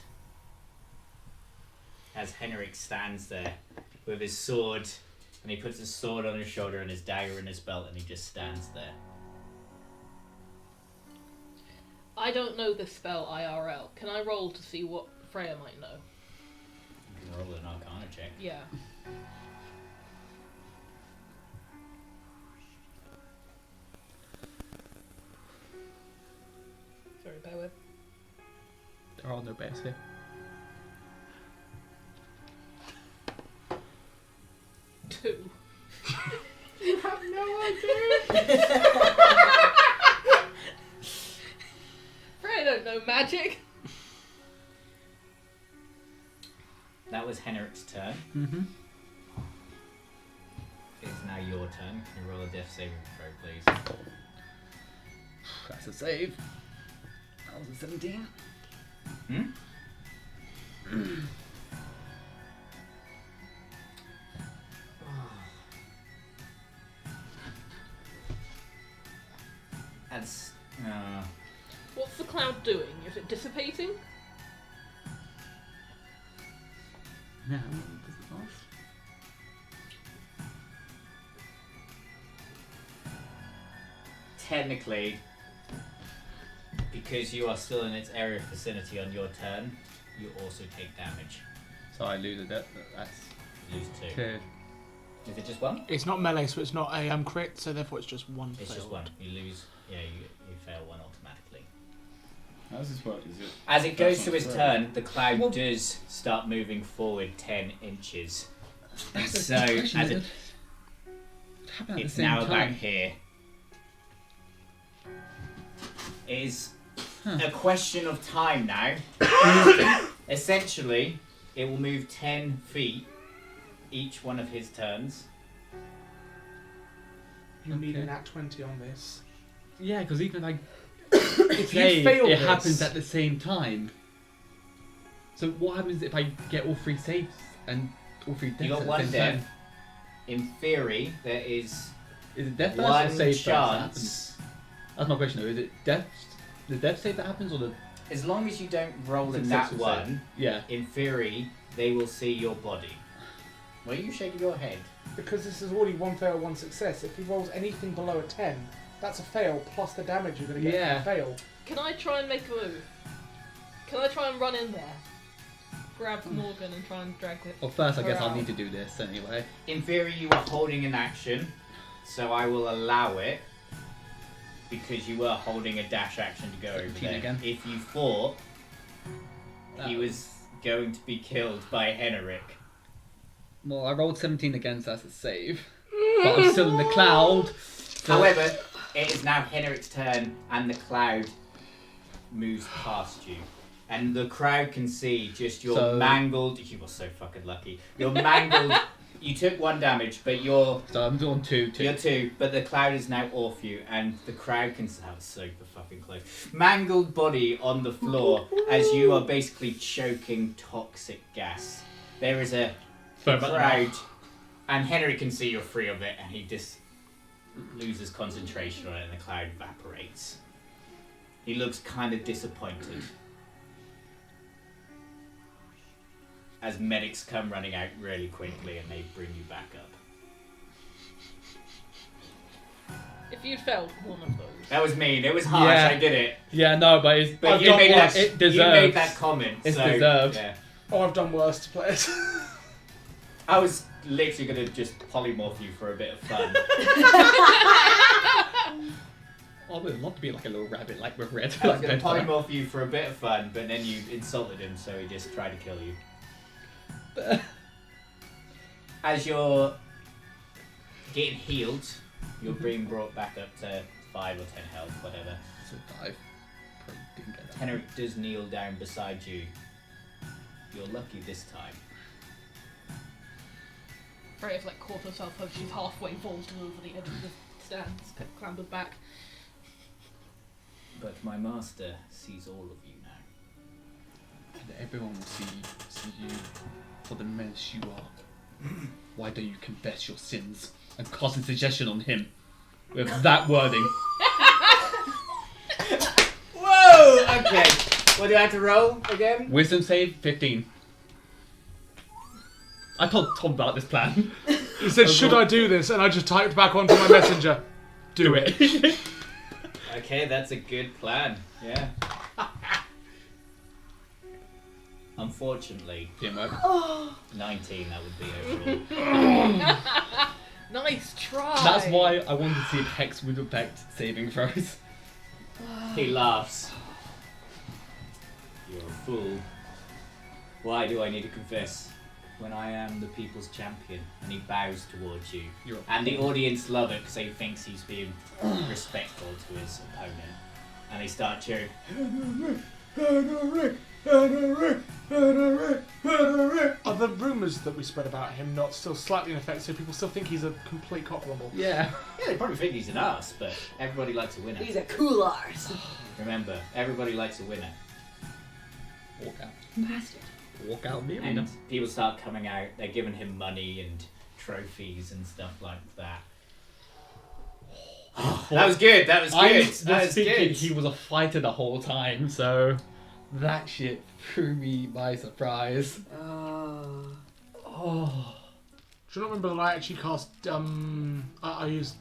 As Henerik stands there with his sword, and he puts his sword on his shoulder and his dagger in his belt, and he just stands there. I don't know this spell IRL. Can I roll to see what Freya might know? You can roll an Arcana check. Yeah. Sorry, bear with. There are no bears here. Two. You have no idea! Freya don't know magic. That was Henerik's turn. Mm-hmm. It's now your turn. Can you roll a death saving throw, please? That's a save. That was a 17. Hmm? That's What's the cloud doing? Is it dissipating? No, does it not? Technically, because you are still in its area of vicinity on your turn, you also take damage. So I lose a death. That's You lose 2. 2. Is it just 1? It's not melee, so it's not a crit, so therefore it's just 1 It's failed. just 1. You lose. Yeah, you fail 1 automatically. How does this work? Is it? As it goes to his Right. turn, the cloud does start moving forward 10 inches. And so, as it, it's now about here. It is a question of time now. Essentially, it will move 10 feet each one of his turns. You need Okay. an at 20 on this. Yeah, because even like If you say fail it this, happens at the same time. So what happens if I get all 3 saves and all 3 deaths You got at the 1 same death. time? In theory, there is Is it death first or 1 save first that happens? chance. That's my question though. Is it death, the death save that happens or the As long as you don't roll a Success nat will save. 1, yeah? in theory, they will see your body. Why are you shaking your head? because this is already 1 fail, 1 success. If he rolls anything below a 10, that's a fail plus the damage you're going to get Yeah. from a fail. Can I try and make a move? Can I try and run in there? Grab Morgan and try and drag it. Well, first I guess I'll Around. need to do this anyway. In theory, you are holding an action, so I will allow it because you were holding a dash action to go over 17 there. again. If you thought he was going to be killed by Henerik, Well, I rolled 17 against that's a save, but I'm still in the cloud. So however, it is now Henerik's turn, and the cloud moves past you. And the crowd can see just your So- mangled. You were so fucking lucky. Your mangled. You took 1 damage, but you're 2. You're 2, but the cloud is now off you, and the crowd can have so fucking close. Mangled body on the floor as you are basically choking toxic gas. There is a crowd, and Henry can see you're free of it, and he just loses concentration on it, and the cloud evaporates. He looks kind of disappointed. As medics come running out really quickly, and they bring you back up. If you'd failed one of those. That was mean. It was harsh. Yeah. I did it. Yeah, no, but it's But I've you done made, what that, it you deserves. made that comment. It's so, deserved. Yeah. Oh, I've done worse to players. I was literally going to just polymorph you for a bit of fun. I would love to be like a little rabbit, like with red. I was like going to Bedford. polymorph you for a bit of fun, but then you insulted him, so he just tried to kill you. As you're getting healed, you're being brought back up to 5 or 10 health, whatever. So 5. Probably didn't get that. Henrik does kneel down beside you. You're lucky this time. Freya's like caught herself as she's halfway vaulted over the edge of the stands, clambered back. But my master sees all of you now. And everyone will see you for the menace you are. Why don't you confess your sins and cast a suggestion on him with that wording? Whoa! Okay. What do I have to roll again? Wisdom save 15. I told Tom about this plan. He said, should I do this? And I just typed back onto my messenger, do it. Okay, that's a good plan. Yeah. Unfortunately, Didn't work. 19, that would be overall. Nice try! That's why I wanted to see if Hex would affect saving throws. He laughs. You're a fool. Why do I need to confess when I am the people's champion? And he bows towards you. You're a And the audience love it because he thinks he's being respectful to his opponent. And they start cheering. Henerik! Henerik! Henerik! Henerik! Are the rumours that we spread about him not still slightly in effect, so people still think he's a complete cocklumble? Yeah. Yeah, they probably think he's an ass, but everybody likes a winner. He's a cool arse. Remember, everybody likes a winner. Walk out. Bastard. Walk out the And arena. people start coming out, they're giving him money and trophies and stuff like that. That was good. That was good. I was That was thinking good. he was a fighter the whole time, so that shit threw me by surprise. Oh. Do you not remember that I actually cast, I used,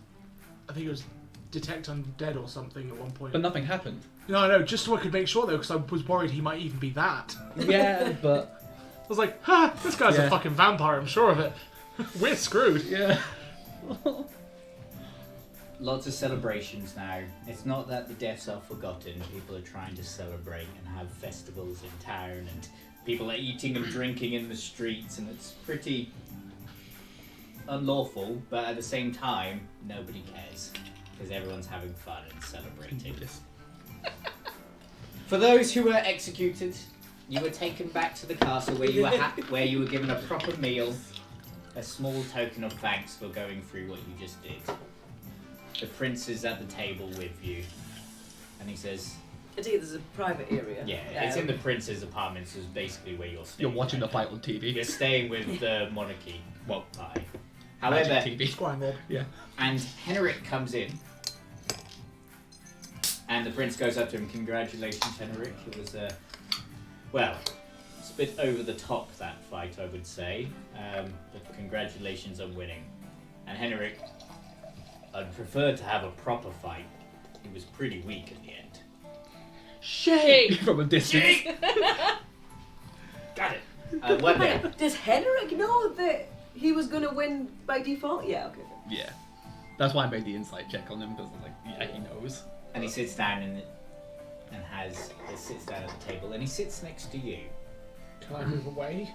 I think it was Detect Undead or something at one point. But nothing happened. No, just so I could make sure though, because I was worried he might even be that. Yeah, but... I was like, ha, this guy's a fucking vampire, I'm sure of it. We're screwed. Yeah. Lots of celebrations now. It's not that the deaths are forgotten. People are trying to celebrate and have festivals in town, and people are eating and drinking in the streets, and it's pretty unlawful, but at the same time, nobody cares. Because everyone's having fun and celebrating. For those who were executed, you were taken back to the castle where you were where you were given a proper meal, a small token of thanks for going through what you just did. The prince is at the table with you, and he says, I think there's a private area. yeah, it's in the prince's apartment, so it's basically where you're staying. You're watching the right fight on now. TV. You're staying with the monarchy. Well, party. Magic However, TV. Squire Mob. Yeah. and Henerik comes in, and the prince goes up to him. Congratulations, Henerik. It was well, it's a bit over the top, that fight, I would say. But congratulations on winning. And Henerik, I'd prefer to have a proper fight. He was pretty weak at the end. Shame! From a distance. Got it. One day. Does Henerik know that he was going to win by default? Yeah, okay. Yeah. That's why I made the insight check on him, because I'm like, yeah, he knows. And he sits down and sits down at the table, and he sits next to you. Can I move away?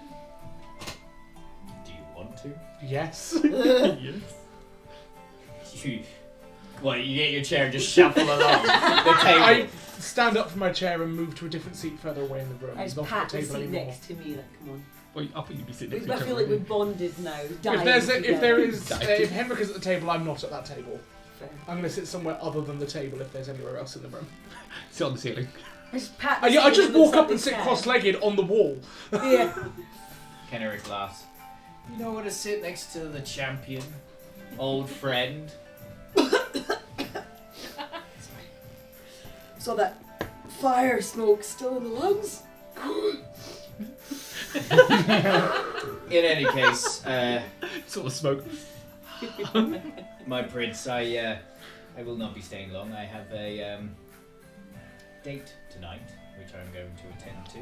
Do you want to? Yes. Yes. You get your chair and just shuffle along the table. I stand up from my chair and move to a different seat further away in the room. I just not pat at the the table seat anymore. next to me, like, come on. Well, I thought you'd be sitting next to I each feel other. like we're bonded now. If there is, Dying. if Henrik is at the table, I'm not at that table. Fair. I'm going to sit somewhere other than the table if there's anywhere else in the room. Sit on the ceiling. I just pat the I seat just and looks walk up like and the sit chair. cross-legged on the wall. Yeah. Henerik laughs. You know what to sit next to the champion, old friend. So that fire smoke still in the lungs? In any case, Sort of smoke. my prince, I will not be staying long. I have a date tonight, which I'm going to attend to.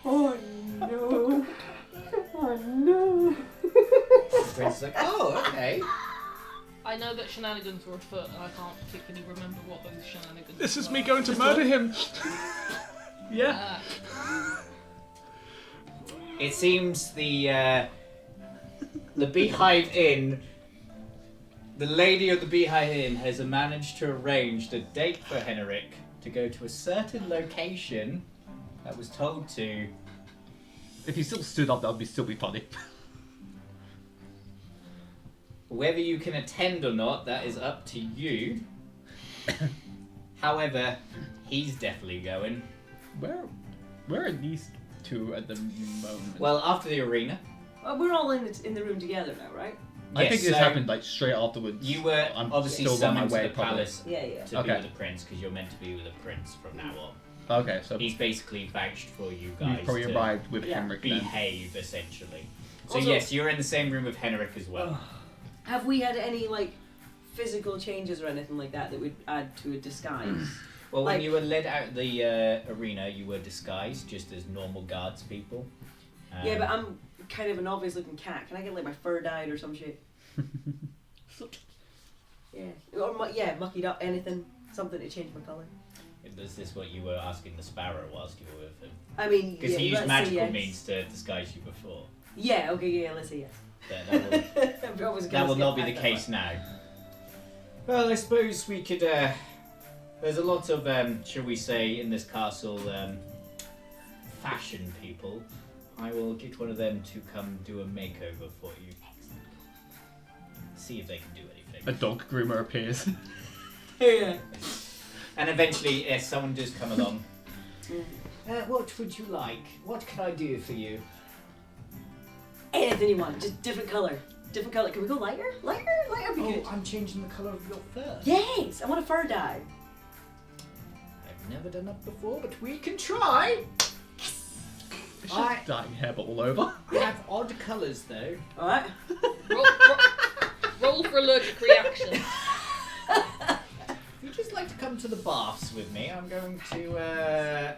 Oh no. Oh no. The prince is like, oh, okay. I know that shenanigans were afoot, and I can't particularly remember what those shenanigans This is were. me going to murder him. Yeah. Ah. It seems the Beehive Inn, the lady of the Beehive Inn has managed to arrange a date for Henerik to go to a certain location that was told to. If he still stood up, that would still be funny. Whether you can attend or not, that is up to you. However, he's definitely going. Where are these two at the moment? Well, after the arena. Well, we're all in the room together now, right? I think yes, this so happened like straight afterwards. You were I'm obviously still on my summoned to way, the probably. palace Yeah, yeah. to be Okay. with the prince because you're meant to be with the prince from now on. Okay, so He's basically vouched for you you guys probably to arrived with Yeah. Henrik then. behave, essentially. So Also- yes, you're in the same room with Henerik as well. Have we had any, like, physical changes or anything like that that would add to a disguise? Well, when Like- you were led out the arena, you were disguised just as normal guards people. Yeah, but I'm kind of an obvious looking cat. Can I get, like, my fur dyed or some shit? Yeah. Or, muckied up, anything. Something to change my colour. Is this what you were asking the Sparrow whilst you were with him? I mean, Because yeah, he used let's say magical yes. means to disguise you before. Yeah, okay, yeah, let's say yes. But that will not be the case now. Well, I suppose we could. There's a lot of, shall we say, in this castle, fashion people. I will get one of them to come do a makeover for you. See if they can do anything. A dog groomer appears. Yeah. And eventually, yes, someone does come along. What would you like? What can I do for you? Anything you want, just different colour. different colour. Can we go lighter? Lighter would be good. I'm changing the colour of your fur. Yes, I want a fur dye. I've never done that before, but we can try. It's just dyeing hair but all over. I have odd colours though. Alright. Roll for allergic reaction. If you'd just like to come to the baths with me, I'm going to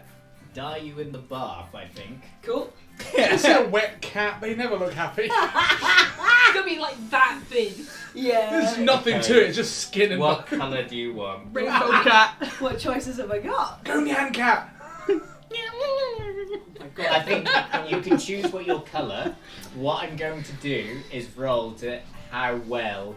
dye you in the bath, I think. Cool. I see a wet cat. They never look happy. It's gonna be like that thin. Yeah. There's nothing to it. It's just skin and What bone. colour do you want? Rainbow cat. What choices have I got? Gonyan cat. Oh my god. I think you can choose what your colour. What I'm going to do is roll to how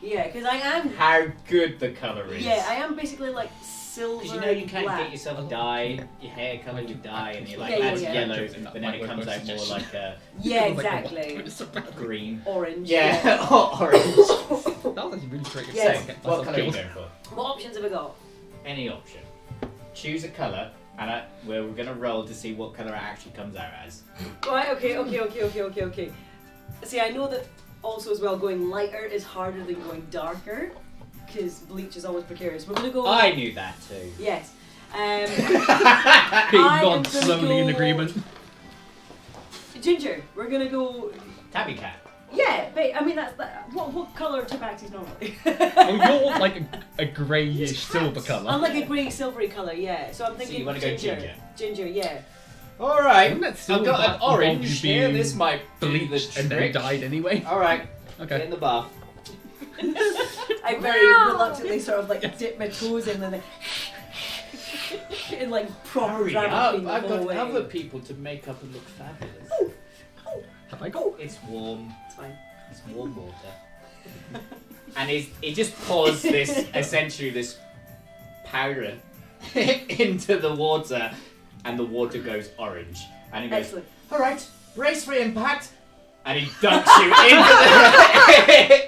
Yeah, because I am. how good the colour is. Yeah, I am basically like silver. Because you know you can't black. get yourself a dye, your hair colour with dye, and you're like, Yeah, that's yeah. yellow, but then it comes out more like a Yeah, It was like a exactly. green. Orange. Yeah, orange. That was actually really great. Yes. So, what colour are you going for? What options have I got? Any option. Choose a colour, and we're going to roll to see what colour it actually comes out as. Right, okay. See, I know that also as well going lighter is harder than going darker, because bleach is always precarious. We're going to go... I knew that too. Yes. Pete I am nods gonna slowly in go- agreement. Ginger. We're going to go... Tabby cat. Yeah, but I mean, that's... What colour are Tabaxis normally? Oh, you're like a greyish silver colour. I'm like a grey silvery colour, yeah. So I'm thinking you wanna go ginger? Ginger, yeah. Alright, Wouldn't that I've still got an involve orange you here. being This might be the bleached and then trick. dyed anyway. Alright, get Okay. in the bath. I very reluctantly sort of like dip my toes in and then in like proper Hurry drama up, queen the I've whole got way. other people to make up and look fabulous. Have I got? It's warm. It's fine. It's warm water. And he just pours this, essentially this powder into the water, and the water goes orange. And he goes, Excellent. alright, brace for impact. And he dunks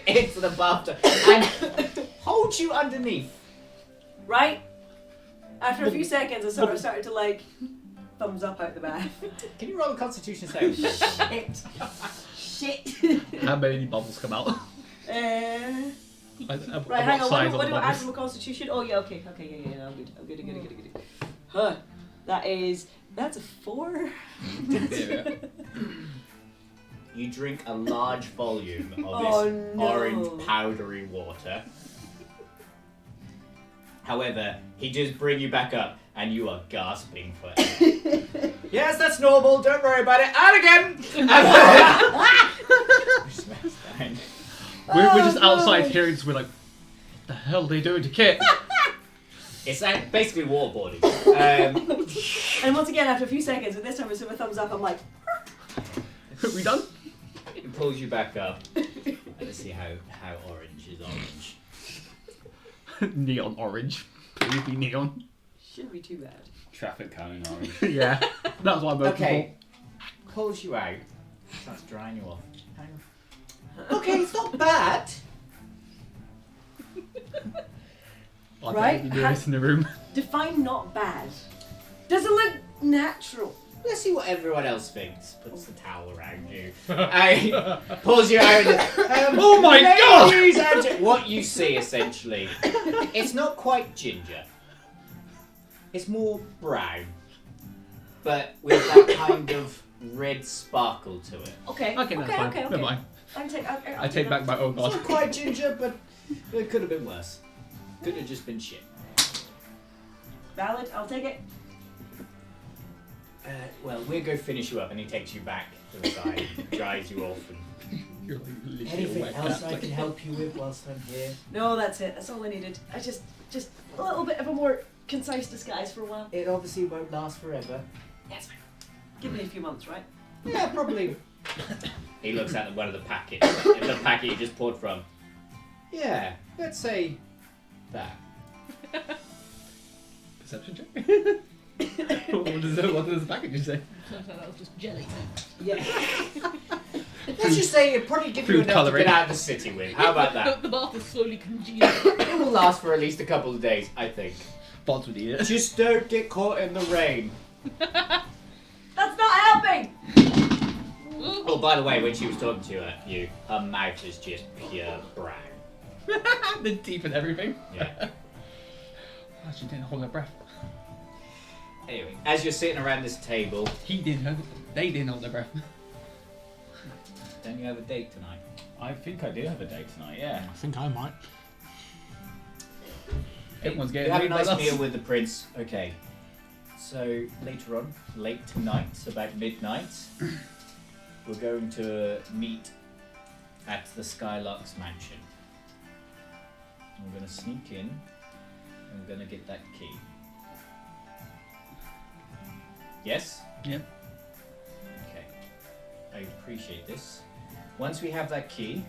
you into the bathtub and holds you underneath. Right? After a few seconds, I sort of started to like thumbs up out the bath. Can you roll a constitution save? Shit. How many bubbles come out? Right, Right, hang on. size What do I add bubbles? from a constitution? Oh, yeah, okay. Yeah, I'm good. Huh. That's a 4. Yeah. You drink a large volume of Oh, this no. orange powdery water. However, he does bring you back up, and you are gasping for air. Yes, that's normal. Don't worry about it. And again. We're just outside hearing this. We're like, what the hell are they doing to Kit? It's like basically waterboarding. And once again, after a few seconds, and this time it's with a thumbs up, I'm like, Are we done? It pulls you back up. Let's see how orange is orange. Neon orange. Please be neon. shouldn't be too bad. Traffic cone orange. Yeah, that's what I'm looking Okay. Pulls you out. Starts drying you off. Hang on. Okay, it's not bad. for. Right? The nearest in the room. Define not bad. Does it look natural? Let's see what everyone else thinks. Puts the towel around you. Pulls you out. Oh my God! ladies and what you see, essentially, it's not quite ginger. It's more brown. But with that kind of red sparkle to it. Okay. Okay, that's fine. Never mind. I take back my own It's god. not quite ginger, but it could have been worse. Could have just been shit. Valid, I'll take it. Well, we'll go finish you up, and he takes you back to the side, dries you off, and You're like literally a anything wet else cat. I can help you with whilst I'm here? No, that's it. That's all I needed. I just a little bit of a more concise disguise for a while. It obviously won't last forever. Yes, fine. Give me a few months, right? Yeah, probably. He looks at one of the packets. The packet you just poured from. Yeah, let's say that. Perception check. What does the package say? Turns out that was just jelly. Yeah. Let's just say it'd probably give you Food enough colouring. to get out of the city with. How about that? The bath is slowly congealing. It will last for at least a couple of days, I think. Bots would eat it. Just don't get caught in the rain. That's not helping! Oh, by the way, when she was talking to you, her mouth is just pure brown. The teeth and everything. Yeah. Oh, she didn't hold her breath. Anyway, as you're sitting around this table, They didn't hold their breath. don't you have a date tonight? I think I do have a date tonight, yeah. I think I might. Everyone's You getting have a married nice by us. meal with the prince. Okay. So later on, late tonight, about midnight, we're going to meet at the Skylark's mansion. I'm going to sneak in. I'm going to get that key. Yes? Yep. Okay. I appreciate this. Once we have that key,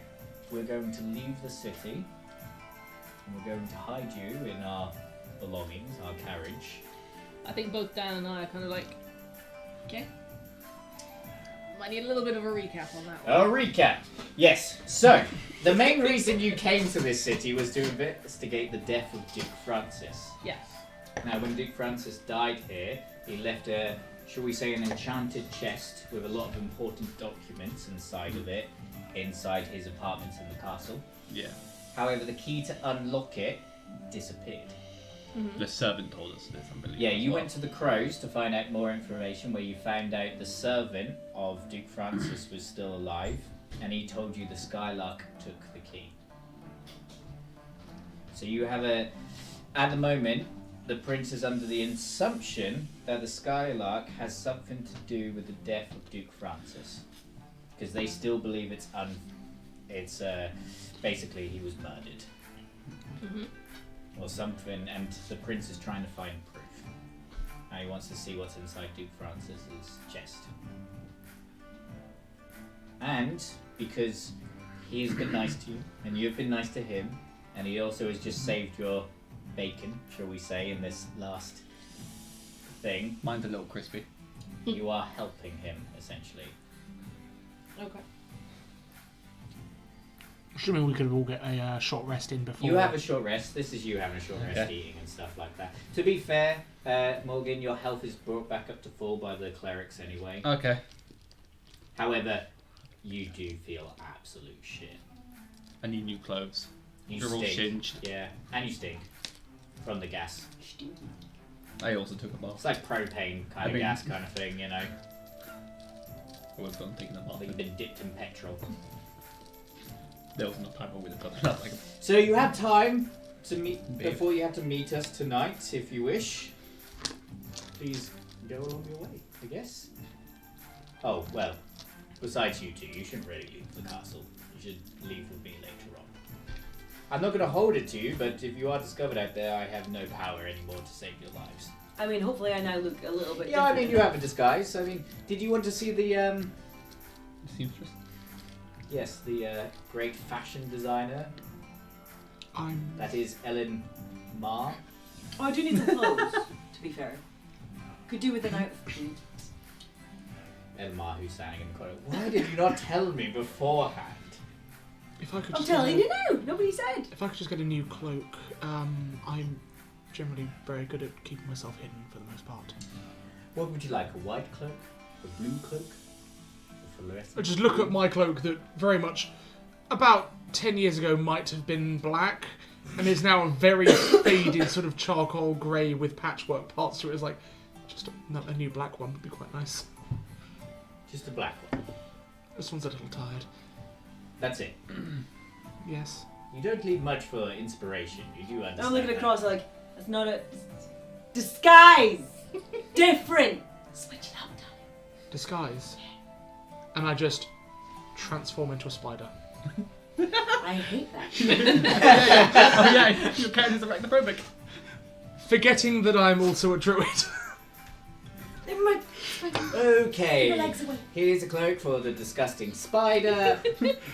we're going to leave the city. And we're going to hide you in our belongings, our carriage. I think both Dan and I are kind of like, okay. Might need a little bit of a recap on that one. A recap. Yes. So, the main reason you came to this city was to investigate the death of Duke Francis. Yes. Now, when Duke Francis died here, he left a, shall we say, an enchanted chest with a lot of important documents inside of it, inside his apartments in the castle. Yeah. However, the key to unlock it disappeared. The servant told us this, I believe. Yeah, you went to the Crows to find out more information, where you found out the servant of Duke Francis was still alive, and he told you the Skylark took the key. So you have at the moment, the prince is under the assumption that the Skylark has something to do with the death of Duke Francis, because they still believe it's basically he was murdered. Or something, and the prince is trying to find proof. Now he wants to see what's inside Duke Francis's chest. And because he has been nice to you, and you've been nice to him, and he also has just saved your bacon, shall we say, in this last thing, Mine's a little crispy. you are helping him, essentially. Okay. Assuming we could all get a short rest in before. You have a short rest. This is you having a short rest, Okay. eating and stuff like that. To be fair, Morgan, your health is brought back up to full by the clerics anyway. Okay. However, you do feel absolute shit. I need new clothes. You You're all stink. singed. Yeah, and you stink from the gas. I also took a bath. It's like propane kind I of mean- gas kind of thing, you know. I was gone taking a bath. Like you've been dipped in petrol. There was enough time I would have done that. Like, So you have time to meet Babe. before you have to meet us tonight, if you wish. Please go along your way, I guess. Oh well. Besides you two, you shouldn't really leave the castle. You should leave with me later on. I'm not going to hold it to you, but if you are discovered out there, I have no power anymore to save your lives. I mean, hopefully I now look a little bit Yeah, I different. mean, you have a disguise. I mean, did you want to see the, seamstress. yes, the great fashion designer? That is Ellen Ma. Oh, I do need some clothes, to be fair. Could do with an outfit. Ellen Ma, who's standing in the corner. Why did you not tell me beforehand? If I could I'm just telling get you now. Nobody said. If I could just get a new cloak, I'm generally very good at keeping myself hidden for the most part. What would you like? A white cloak? A blue cloak? A fluorescent? I just look at my cloak that very much, about 10 years ago, might have been black, and is now a very faded sort of charcoal grey with patchwork parts to it. It's like, just a new black one would be quite nice. Just a black one. This one's a little tired. That's it. Yes. You don't leave much for inspiration. You do understand. I'm looking that. across like, that's not a disguise. Different. Switch it up, darling. Disguise. And I just transform into a spider. I hate that. Oh yeah, your character's arachnophobic. Forgetting that I'm also a druid. Never mind. Okay. Keep your legs away. Here's a cloak for the disgusting spider.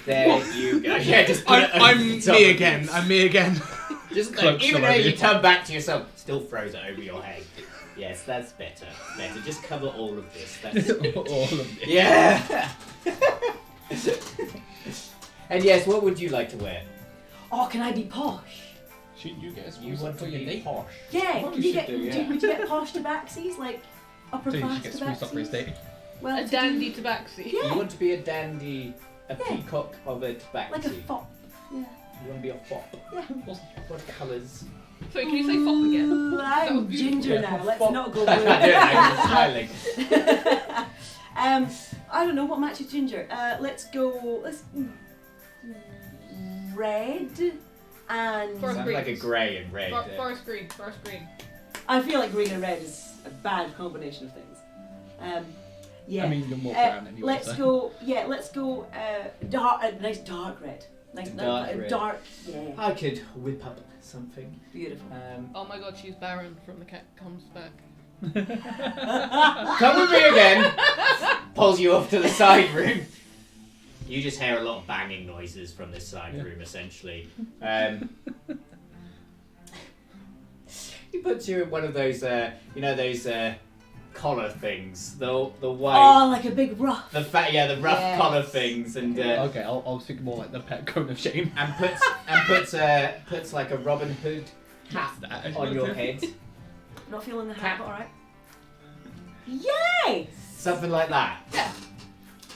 There you go. Yeah, just put it over I'm the top me of again. this. I'm me again. Just Cloak's even though already. you turn back to yourself, still throws it over your head. Yes, that's better. Better. Just cover all of this. That's All of it. yeah. And yes, what would you like to wear? Oh, can I be posh? Shouldn't you get a You want to be posh. Yeah. Well, Can you you should get? do, yeah. Would you get posh tabaxis like upper So you class should get spruced up for his tabaxis? date. Well, A to dandy do- tabaxi. Yeah. You want to be a dandy, a Yeah. peacock of a tabaxi. Like a fop. Yeah. You want to be a fop. Yeah. What colours? Sorry, can you say fop again? Ooh, That I'm would be- ginger Yeah, now. fop, Let's fop. not go Yeah, blue. smiling. I don't know what matches ginger. Let's go. Red and. Forest Sounds like a greens. grey and red. Forest green. Forest green. I feel like green and red is a bad combination of things. Yeah. I mean, you're more brown anyway. Let's so. go. Yeah, let's go. Dark. Nice dark red. Nice Dark red. Dark. Yeah. I could whip up something. Beautiful. Oh my god, she's Baron from The Cat Comes Back. Come with me again. Pulls you off to the side room. You just hear a lot of banging noises from this side room, essentially. He puts you in one of those, those collar things, the white, Oh, like a big ruff. the rough Yes. collar things, and Okay, I'll think more like the pet cone of shame. and puts like a Robin Hood hat on your head, Not feeling the Cap. hat, but alright. Yay! something like that. Yeah.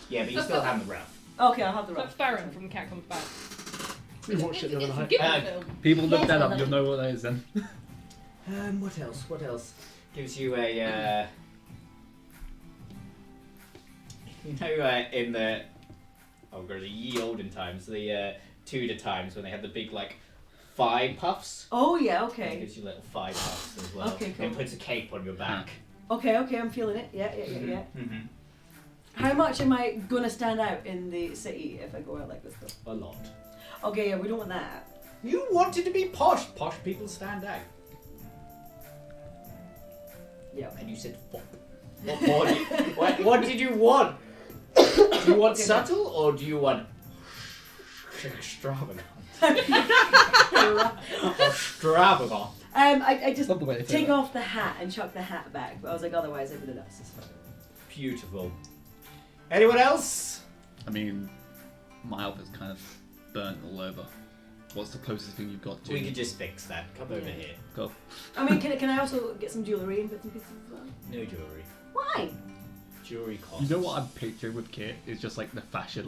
Yeah, but you still have the ruff. Okay, I'll have the That's ruff. Baron from The Cat Comes Back. We watched it the other It's a night. given film. People look Yes, that I up, love you'll it. know what that is then. What else? What else? Gives you a, in the, the ye olden times, the Tudor times when they had the big thigh puffs. Oh yeah, It okay. gives you little thigh puffs as well. Okay, cool. It puts a cape on your back. Okay, I'm feeling it. Yeah. Mm-hmm. How much am I gonna stand out in the city if I go out like this though? A lot. Okay, yeah, we don't want that. You wanted to be posh. Posh people stand out. Yeah. And you said fop. What more? What did you want? Do you want subtle or do you want extravagant? Extravagant. I just Love the way they say take that. off the hat and chuck the hat back, but I was like, otherwise everything else is fine. Beautiful. Anyone else? I mean, my outfit's kind of burnt all over. What's the closest thing you've got to? We could just fix that. Come over Yeah. here. Go. I mean, can I also get some jewellery and bits and pieces as well? No jewellery. Why? Jewelry costs. You know what I'm picturing with Kit is just like the fashion,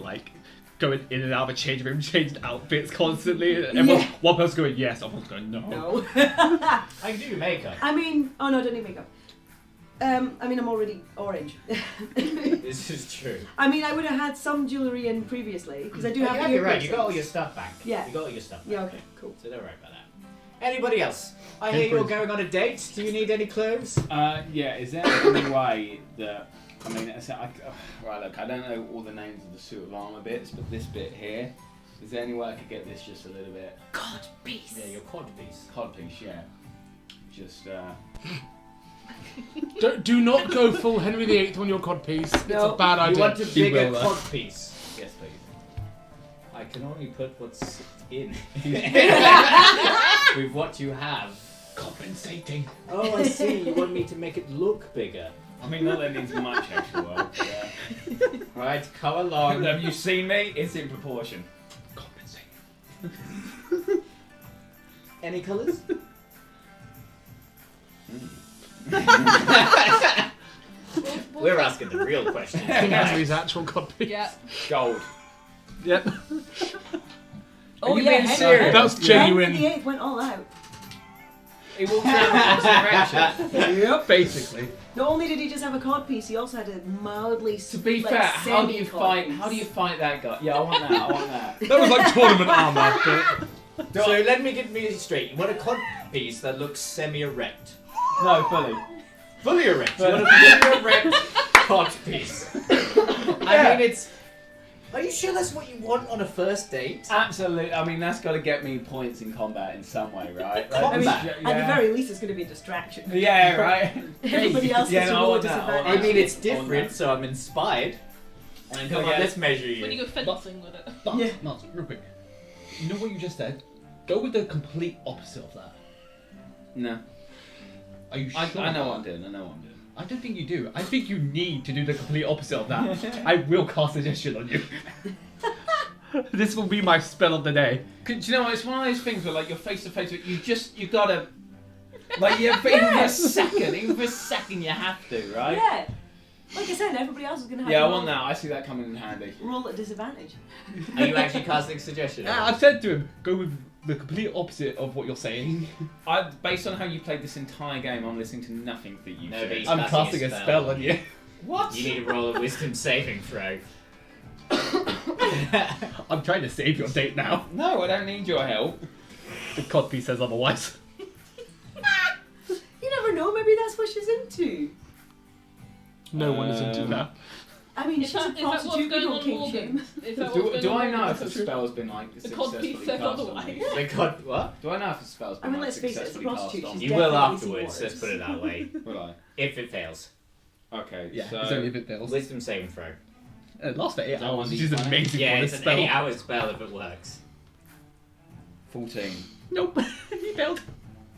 going in and out of a change room, changing outfits constantly. And everyone, Yeah. one person's going yes, other one's going no. No. I can do your makeup. I mean, oh no, I don't need makeup. I mean, I'm already orange. This is true. I mean, I would have had some jewellery in previously, because I do have You're right. You got all piercings. your stuff back. Yeah. You got all your stuff back. Yeah, okay, cool. So don't worry about that. Anybody else? I hear you're Inference. going on a date. Do you need any clothes? Yeah, is there any way that, right, look, I don't know all the names of the suit of armour bits, but this bit here, is there any way I could get this just a little bit, God, peace. Yeah, your quad piece. codpiece, yeah, just, Do not go full Henry VIII on your codpiece. It's No. a bad You idea. want a He bigger will, quad piece? yes please. I can only put what's in. With what you have. Compensating. Oh, I see. You want me to make it look bigger. I mean, not that it needs much extra work, but, Right, come along. have you seen me? It's in proportion. Compensating. Any colours? We're asking the real questions. Henry's actual codpiece. Yeah. Gold. Yep. Oh you yeah, being serious? That's genuine. Henry VIII went all out. He walks around with resurrection. Yep. Basically. Not only did he just have a codpiece, he also had a mildly To be like, fair, how do you semi-codpiece. fight that guy? Yeah, I want that, I want that. That was like tournament armor. So let me get me straight. You want a cod piece that looks semi-erect? No, fully. Fully erect. You want a fully erect cod piece? I mean, it's. Are you sure that's what you want on a first date? Absolutely. I mean, that's got to get me points in combat in some way, right? I mean, Combat? at the very least, it's going to be a distraction. Yeah, right. Everybody else Yeah, gets no, a I roll want that, I disadvantage. want I mean, it's On different, that. so I'm inspired. And come on, Yeah. let's measure When you you. go fencing with it. But, Yeah. Miles, real quick. You know what you just said? Go with the complete opposite of that. No. Are you sure? I know what I'm doing, I know what I'm doing. I don't think you do. I think you need to do the complete opposit of that. I will cast suggestion on you. This will be my spell of the day. Do you know what? It's one of those things where, like, you're face to face with you gotta. Like, even for a second, you have to, right? Yeah. Like I said, everybody else is going to have Yeah, to I want that. I see that coming in handy. roll at disadvantage. Are you actually casting suggestion? I've said to him, go with the complete opposite of what you're saying. Based on how you played this entire game, I'm listening to nothing that you No, said. but he's I'm casting casting a a spell. spell on you. What? You need to roll a wisdom saving throw. I'm trying to save your date now. No, I don't need your help. The codpiece says otherwise. You never know, maybe that's what she's into. No one is into that. I mean, Is she's a that what's prostitute, going you on, don't kink Morgan? shame. Is that what's going Do on, I know Morgan? if the spell's been like The successfully codpiece said cast on otherwise. me? The cod what? Do I know if the spell's I been mean, like let's face it, it's a successfully cast prostitute, on she's me? You will definitely using afterwards, let's words. put it that way. Will I? If it fails. Okay, Yeah, so... it's only if it fails. Wisdom saving throw. It lasts for 8 Is that hours, one which is D20? amazing Yeah, for it's this an spell. 8-hour spell if it works. 14. Nope, he failed.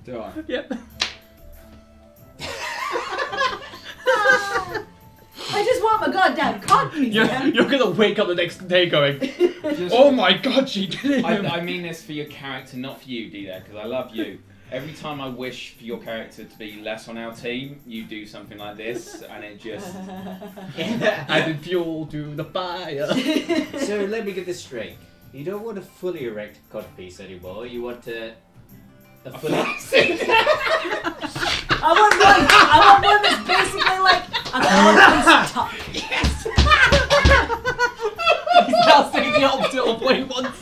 Do I? Yep. I just want my goddamn codpiece, man. You're gonna wake up the next day going, oh my god, she did it! I mean this for your character, not for you, D-Day, because I love you. Every time I wish for your character to be less on our team, you do something like this, and it just... Adding fuel to the fire. So let me get this straight. You don't want a fully erect codpiece anymore. You want a fully... I want one that's basically like a codpiece tuck. He's now saying the opposite of what he wants.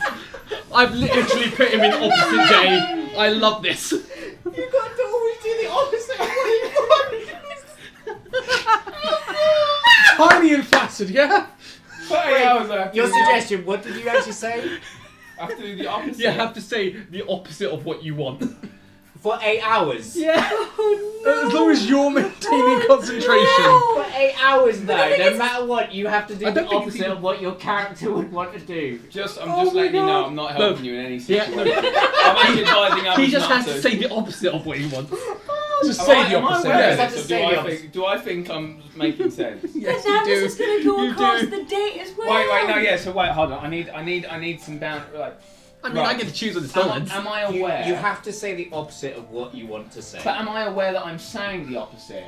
I've literally put him in opposite day. I love this. You got to always do the opposite of what you want. Tiny and flaccid, yeah? 30 hours after Your the- suggestion, what did you actually say? I have to do the opposite. You have to say the opposite of what you want. For 8 hours? Yeah. As long as you're maintaining concentration. For 8 hours though, no matter what, you have to do I the don't think opposite of what your character would want to do. I'm Oh just my letting you know God. I'm not helping you in any Yeah, situation. no. I'm actually advising others He just not has to say the opposite of what he wants. Just Am say I- the am I opposite. aware Yeah, of just this, or say the do I think I'm making sense? Yes, Now you this do. is going to go You across do. the date as well. Wait, no, yeah. So wait, hold on. I need some bound. Like, I mean, Right. I get to choose what the spell ends. am I aware? You have to say the opposite of what you want to say. But am I aware that I'm saying the opposite?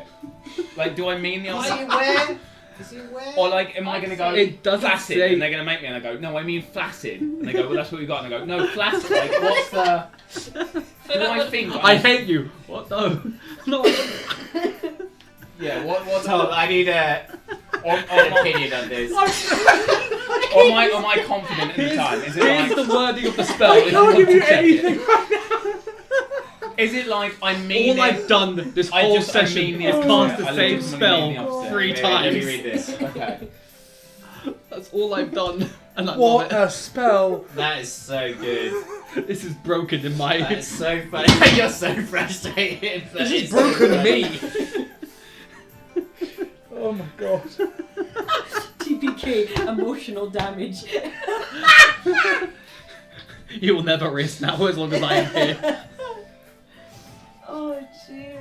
Like, do I mean the Is he opposite? aware? Is he aware? Or like, am I going to go It doesn't flaccid? say- And they're going to make me, and I go, no, I mean flaccid. And they go, well, that's what we got. And I go, no, flaccid. Like, what's the? Do I think? I hate you. What? No. No. Yeah. What's Tom, I need an opinion on this. Or am I confident at the time? Is it Here's like? the wording of the spell. I if you can't want give to you check it. anything. Is it like I mean? All I've done this I whole just- I session mean the is opposite. cast the I same legitimately mean the spell opposite. 3 Wait, times. let me read this. Okay. That's all I've done, and I What love a spell. That is so good. it. This is broken in my. That is so funny. You're so frustrated. That This is has broken so funny. me. Oh my god. TPK, emotional damage. You will never rest now as long as I am here. Oh, dear.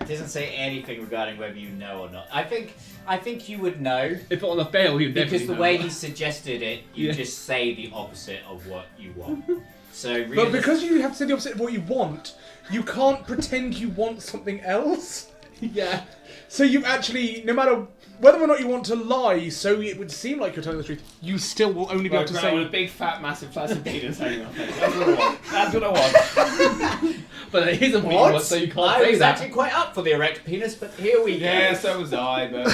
It doesn't say anything regarding whether you know or not. I think you would know If on a fail, you'd because definitely the know. way he suggested it, you Yeah. just say the opposite of what you want. So But because you have to say the opposite of what you want, you can't pretend you want something else. Yeah. So you actually, no matter whether or not you want to lie, so it would seem like you're telling the truth, you still will only be able to With say. a big fat massive plastic penis hanging off it. That's what I want. That's what I want. But it isn't what you want, so you can't I say was that. actually quite up for the erect penis, but here we go. Yeah, so was I, but No,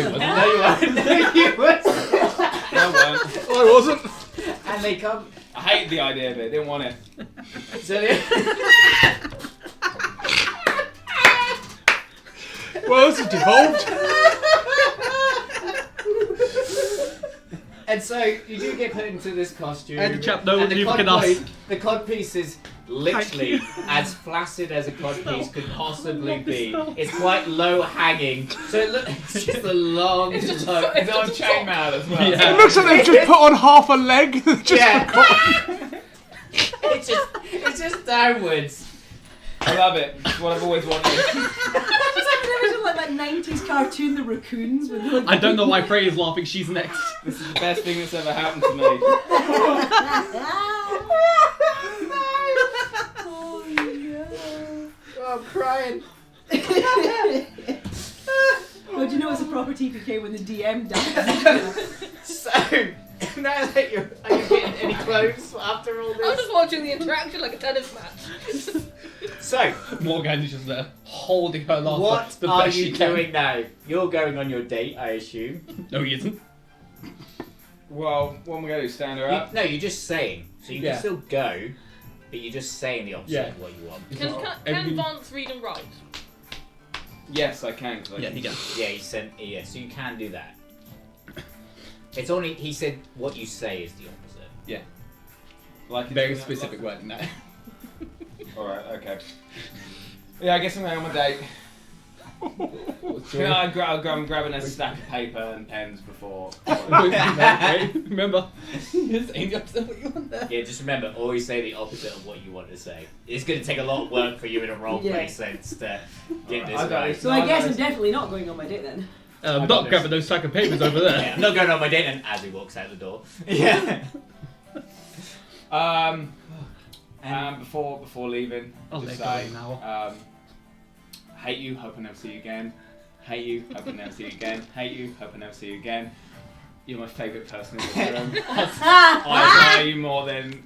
it wasn't. No, you weren't. No, you weren't. I weren't. I wasn't. And they come. I hate the idea of it. Didn't want it. So they, Well, this is devolved. and so you do get put into this costume. And the chap no and the leaving cod us. piece- The codpiece is literally as flaccid as a codpiece could possibly be. It's quite low hanging, so it's just a long. It's just low, it's on chainmail as well. Yeah. It looks like they've just put on half a leg. Just Yeah. it's just downwards. I love it. It's what I've always wanted. It's like that 90s cartoon, The Raccoons. With like I don't know why Freya is laughing. She's next. This is the best thing that's ever happened to me. Oh, no. Oh, I'm crying. Well, do you know, as a proper TPK when the DM dies. So, now that are you getting any clothes after all I'm this? just watching the interaction like a tennis match. So, Morgan is just there, holding her laugh what the are best you she can. doing now? You're going on your date, I assume. No, he isn't. Well, what am I going to do? Stand her up? No, you're just saying. So you Yeah. can still go, but you're just saying the opposite Yeah. of what you want. Can Vance read and write? Yes, I can. Yeah, he can. Yeah, he said. Yeah, so you can do that. It's only he said what you say is the opposite. Like Very specific wording that. Alright, okay. Yeah, I guess I'm going on my date. I'm grabbing a stack of paper and pens before. Remember, just ain't the opposite of what you want there. Yeah, just remember, always say the opposite of what you want to say. It's going to take a lot of work for you in a roleplay Yeah. sense to get this I got right. it. So I guess I'm definitely not going on my date then. I'm not grabbing those stack of papers over there. Yeah, I'm not going on my date, and as he walks out the door. Yeah. Before leaving, I'll just let say, go now. hate you, hope I never see you again. Hate you, hope I never see you again. Hate you, hope I never see you again. You're my favourite person in the room. I admire you more than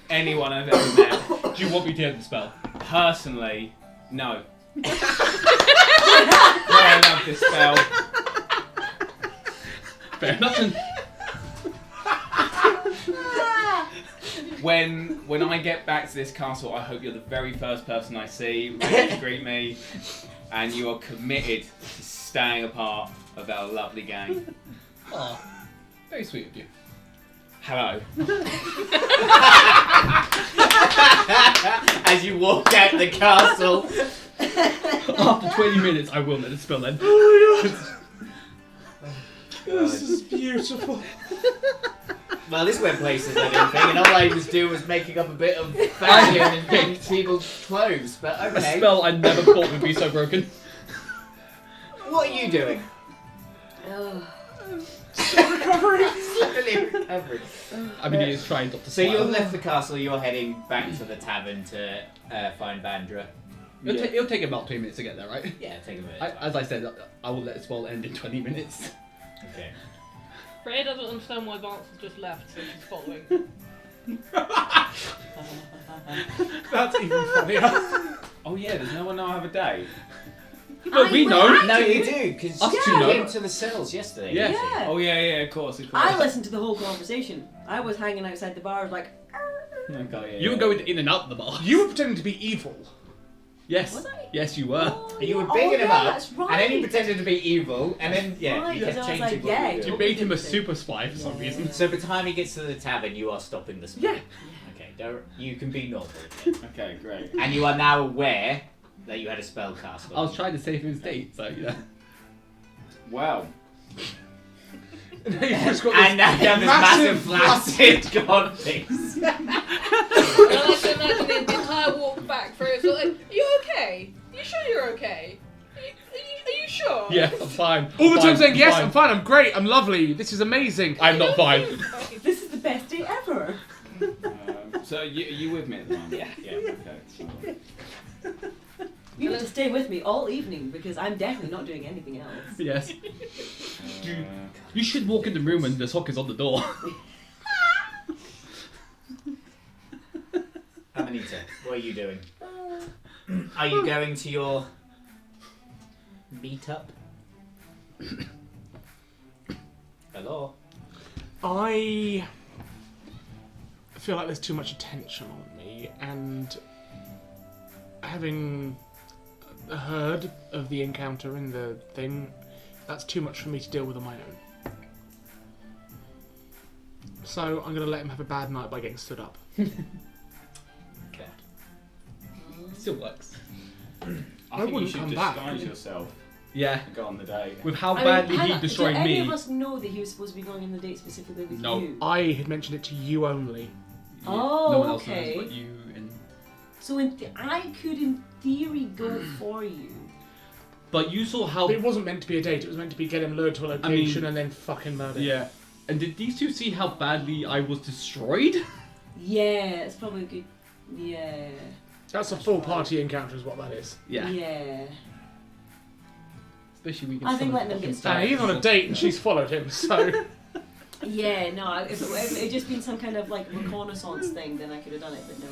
anyone I've ever met. Do you want me to end the spell? Personally, no. I love this spell. Fair enough. Then. When I get back to this castle, I hope you're the very first person I see, ready to greet me, and you are committed to staying a part of our lovely gang. Oh, very sweet of you. Hello. As you walk out the castle. After 20 minutes, I will let it spell end. This is beautiful. Well, this went places, I didn't think, and all I was doing was making up a bit of fashion and getting people's clothes, but A okay. spell I never thought would be so broken. What are you doing? Still recovering. Slowly recovering. I mean, he is trying not to So smile. you've left the castle, you're heading back to the tavern to find Bandra. It'll take about 20 minutes to get there, right? Yeah, take a minute. As I said, I will let the spell end in 20 minutes. Okay. Freya doesn't understand why Vance has just left, so she's following. That's even funnier. Oh yeah, does no one know I have a date? But we know. No, you do, because Us you two know. came to the cells yesterday. Yeah. didn't you? Yeah. Oh yeah, of course. I listened to the whole conversation. I was hanging outside the bar like, Okay, You were going in and out of the bar. You were pretending to be evil. Yes. Was I? Yes, you were. oh, You were yeah. bigging Oh, him yeah, up, that's right. and then you pretended to be evil, and then, yeah, Right, you kept because I was changing like, what yeah, you were You doing. made him a super spy for some reason. So by the time he gets to the tavern, you are stopping the spell. Yeah. Okay, you can be normal again. Okay, great. And you are now aware that you had a spell cast. I was trying to save his date, so yeah. Wow. You've just got And now you have this massive flaccid flaccid god face. And I like to imagine the entire walk back through. It's like, are you okay? You sure you're okay? Are you sure? Yeah, I'm fine. all the I'm time saying, yes, fine. I'm fine, I'm great, I'm lovely, this is amazing. I'm not fine. This is the best day ever. So you with me at the moment? Yeah. Okay. So. You need to stay with me all evening because I'm definitely not doing anything else. Yes. You should walk in the room when the sock is on the door. Amanita, what are you doing? Are you going to your meetup? Hello? I feel like there's too much attention on me, and having heard of the encounter in the thing, that's too much for me to deal with on my own. So I'm going to let him have a bad night by getting stood up. Okay. Still works. I I think you wouldn't should come back. disguise yourself Yeah. and go on the date. With how I mean, badly hang he on, destroyed did any me. of us know that he was supposed to be going on the date specifically with No. you? I had mentioned it to you only. Oh, no one else okay. knows but you and. So I could, in theory, go for you. But you saw how. But it wasn't meant to be a date, it was meant to be get him lured to a location and then fucking murder him. Yeah. And did these two see how badly I was destroyed? Yeah, it's probably good. Yeah. That's a full party encounter is what that is. Yeah. Yeah. Especially when you can I think summon letting them fucking get started. And he's on a date and she's followed him, so... Yeah, no, if it had just been some kind of like reconnaissance thing, then I could have done it, but no.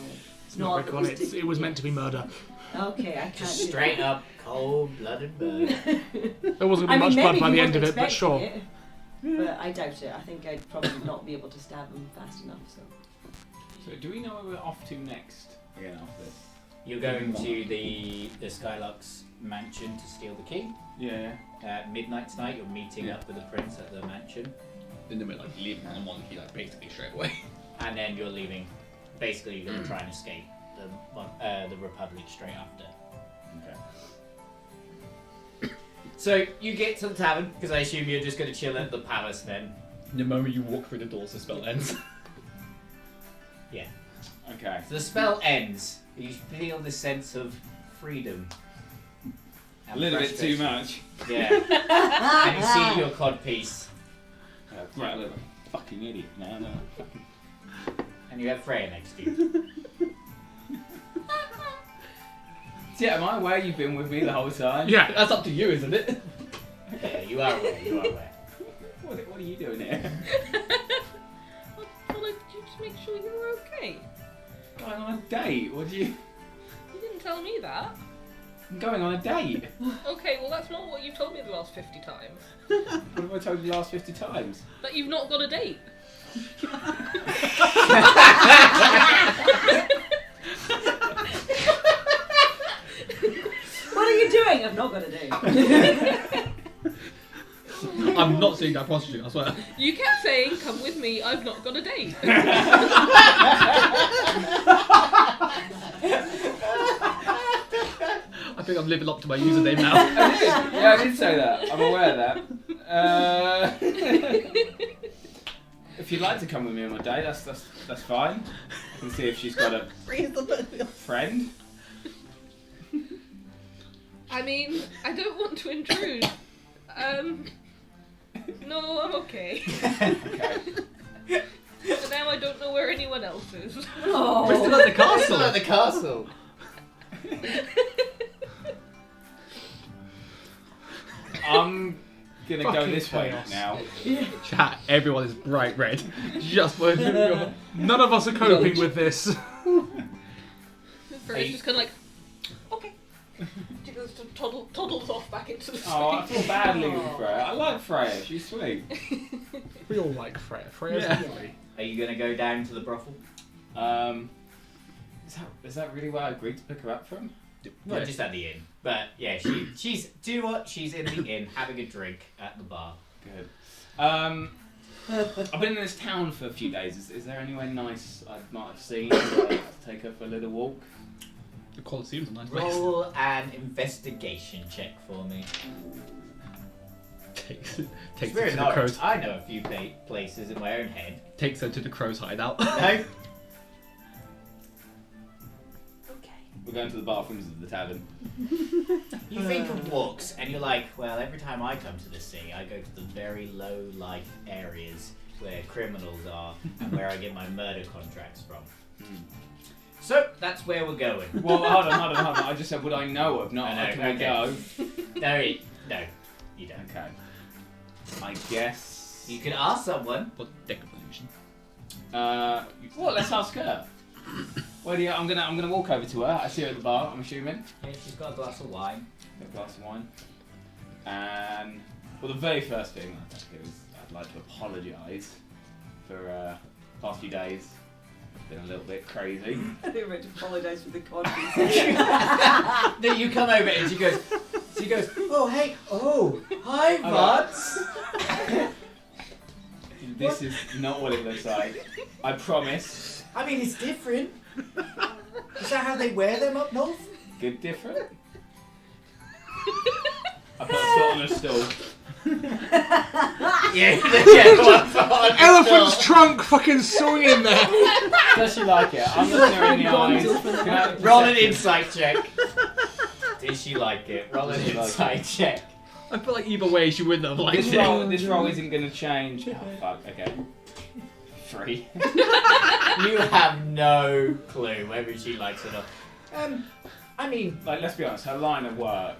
It's not it recon, it was meant to be murder. Okay, I can't Just do straight that. up cold-blooded murder. There wasn't going to be much maybe blood by he the end of wasn't it, but expecting sure. it, but I doubt it. I think I'd probably not be able to stab him fast enough, so. So do we know where we're off to next? Again, after this. You're going to the Skylark's mansion to steal the key. Yeah. At midnight tonight, you're meeting up with the prince at the mansion. And then we're like leaving on one key, like basically straight away. And then you're leaving. Basically, you're going to try and escape the Republic straight after. Okay. So you get to the tavern, because I assume you're just going to chill at the palace then. The moment you walk through the doors, the spell ends. Yeah. Okay. So the spell ends. You feel this sense of freedom. A little bit too much. Yeah. And you see your codpiece. Right, I look like a fucking idiot. No. And you have Freya next to you. Yeah, am I aware you've been with me the whole time? Yeah. That's up to you, isn't it? Yeah, you are aware. You are aware. What are you doing here? Well, like, you just make sure you were okay. Going on a date? What do you... You didn't tell me that. I'm going on a date. Okay, well that's not what you've told me the last 50 times. What have I told you the last 50 times? That you've not got a date. What are you doing? I've not got a date. I'm not seeing that prostitute, I swear. You kept saying, come with me, I've not got a date. I think I'm living up to my username now. I did. Yeah, I did say that. I'm aware of that. If you'd like to come with me on my date, that's fine. I can see if she's got a friend. I mean, I don't want to intrude. No, I'm okay. Okay. But now I don't know where anyone else is. Oh. We're still at the Still castle. at the castle. I'm gonna go Fucking this way chaos. now. Chat, everyone is bright red. Just for None of us are coping with this. Freya's just kind of like, okay. She goes to toddles off back into the Oh, I street. feel badly with Freya. I like Freya. She's sweet. We all like Freya. Freya's Yeah. lovely. Are you going to go down to the brothel? Is that really where I agreed to pick her up from? Well, just at the inn. But yeah, she's do you know what? She's in the inn having a drink at the bar. Good. I've been in this town for a few days. Is there anywhere nice I might have seen to take her for a little walk? The Colosseum's a nice place. Roll an investigation check for me. Takes her We're to the not. crows. I know a few places in my own head. Takes her to the crow's hideout. No. We're going to the bathrooms of the tavern. You think of walks, and you're like, well, every time I come to the sea, I go to the very low-life areas where criminals are and where I get my murder contracts from. So that's where we're going. Well, hold on. I just said, would I know of? Not, I know, can we go? No, you don't. Okay. I guess. You could ask someone. What deck of illusion? Well, let's ask her. Where do you? I'm gonna walk over to her. I see her at the bar. I'm assuming. Yeah, she's got a glass of wine. Got a glass of wine. And well, the very first thing I'd like to do is I'd like to apologise for past few days. Been a little bit crazy. I think we're going to apologise for the conference. Then you come over and she goes, oh hey, oh hi Vance. This is not what it looks like. I promise. I mean it's different. Is that how they wear them up north? Good different. I put a foot on a stool. Elephant's trunk fucking swinging there. Does she like it? I'm looking her in the eyes. Can I Roll an insight check. Did she like it? Roll an Did she like insight check. I feel like either way she wouldn't have liked This it. roll isn't going to change. Oh, fuck, okay. 3. You have no clue whether she likes it or not. I mean, Like, let's be honest, her line of work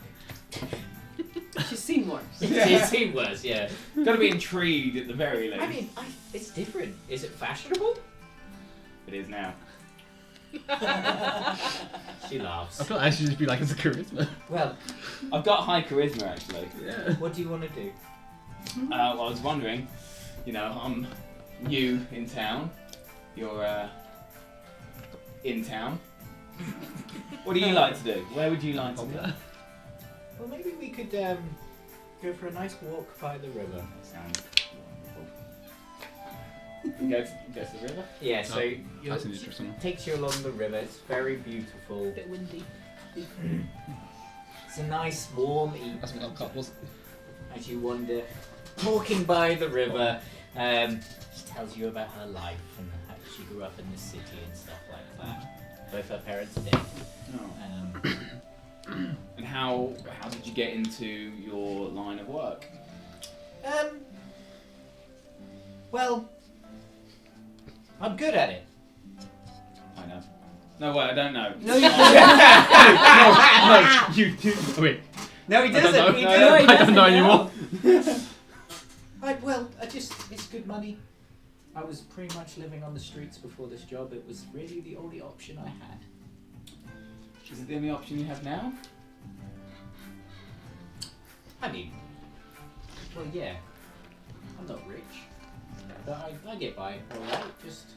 She's seen worse. It's seen worse, yeah. Gotta be intrigued at the very least. I mean, it's different. Is it fashionable? It is now. She laughs. I feel like I should just be like, it's a charisma. Well, I've got high charisma actually. Yeah. what do you want to do? Well, I was wondering, you know, I'm new in town. You're in town. What do you like to do? Where would you like to go? Well, maybe we could go for a nice walk by the river. Sounds wonderful. Go to the river? Yeah, so That's an interesting one. takes you along the river. It's very beautiful. A bit windy. It's a nice, warm That's what evening Outcast was. as you wander, walking by the river. She tells you about her life and how she grew up in the city and stuff like that. Both her parents are dead. Oh. And how did you get into your line of work? Well, I'm good at it. I know. No, wait, I don't know. No, you No, you do. Oh, wait. No, he I don't doesn't. know. He No, doesn't. he I don't know doesn't, anymore. It's good money. I was pretty much living on the streets before this job. It was really the only option I had. Is it the only option you have now? I mean, well, yeah. I'm not rich, but I get by all right. Just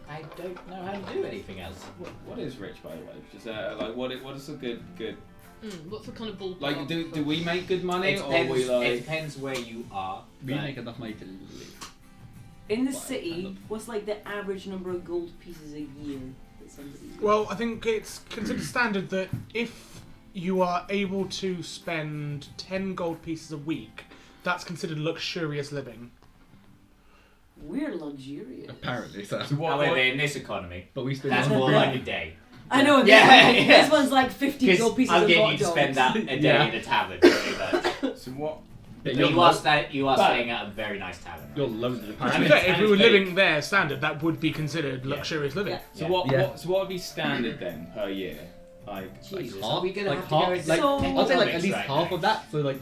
I don't know how to do anything else. What is rich, by the way? Just like what is a good? What's the kind of ballpark? Like, do we make good money, It or depends, we like? it depends where you are. We but make enough money to live. In the city, what's like the average number of gold pieces a year that somebody? Well, I think it's considered standard that if you are able to spend 10 gold pieces a week, that's considered luxurious living. We're luxurious. Apparently, so. However, in this economy, But we spend that's more like a day. I know. Yeah, This, yeah. This one's like 50 Because gold pieces I'm of getting hot you to dogs. spend that a day Yeah. in a tavern. Pretty much. So what? Yeah, But you're you are But- staying at a very nice tavern. You're loaded. To And be it's- fair, if and we were it's big. living there standard, that would be considered Yeah. luxurious living. Yeah. So Yeah. what? Yeah. What would be standard then per year? Like Jesus, half, are we gonna like have half, to go into like, So- I'd say like at economics least right half now? of that. So like,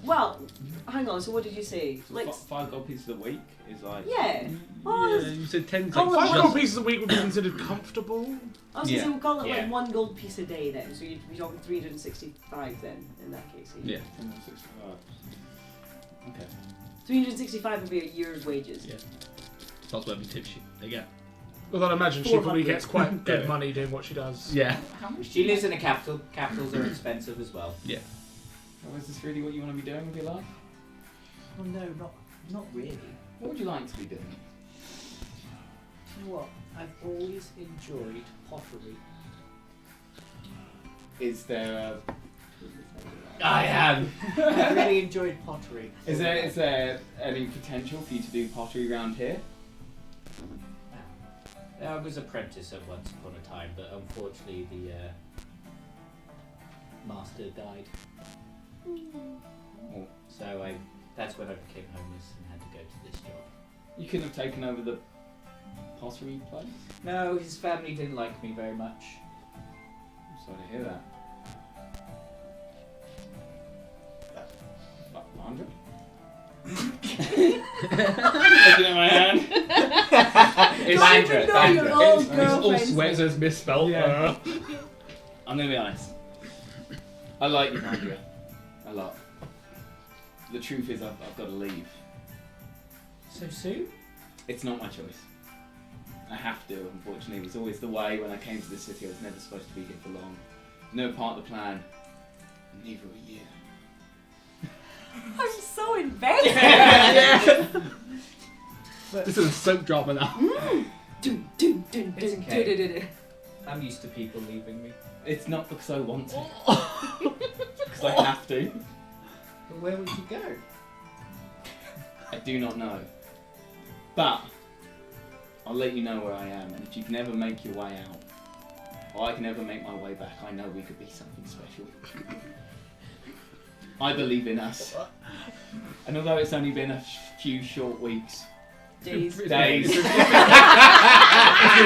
Well, hang on. So what did you say? Like, 5 gold pieces a week is like. yeah. Well, yeah, you said 10. Call it Like, 5 gold just, pieces a week would be considered comfortable. I was Yeah. gonna say we'll call it Yeah. like 1 gold piece a day then. So you'd be talking 365 then in that case. yeah. 165. Okay. 365 would be a year's wages. Yeah. That's whatever tip she they get. Although I imagine she probably 400. gets quite good Yeah. money doing what she does. Yeah. How much? She lives in a capital. Capitals are expensive as well. Oh, is this really what you want to be doing with your life? Well, no, not really. What would you like to be doing? You know what? I've always enjoyed pottery. Is there I have. I've really enjoyed pottery. is there any potential for you to do pottery around here? I was apprentice at once upon a time, but unfortunately the master died. Oh. So that's when I became homeless and had to go to this job. You couldn't have taken over the pottery place? No, his family didn't like me very much. I'm sorry to hear that. Laundry? Looking at my hand. It's Don't Andrew. even know your old It's all girlfriend's sweats as misspelled. Yeah. I'm gonna be honest. I like you, Andrea. A lot. The truth is, I've got to leave. So soon? It's not my choice. I have to, unfortunately. It was always the way when I came to the city. I was never supposed to be here for long. No part of the plan. Neither a year. I'm so invested. This is a soap drama now. Dun, dun, dun, It's dun, okay. dun, dun, dun. I'm used to people leaving me. It's not because I want to. Because I have to. But where would you go? I do not know. But I'll let you know where I am, and if you can ever make your way out, or I can ever make my way back, I know we could be something special. I believe in us. And although it's only been a few short weeks, Days. days, It's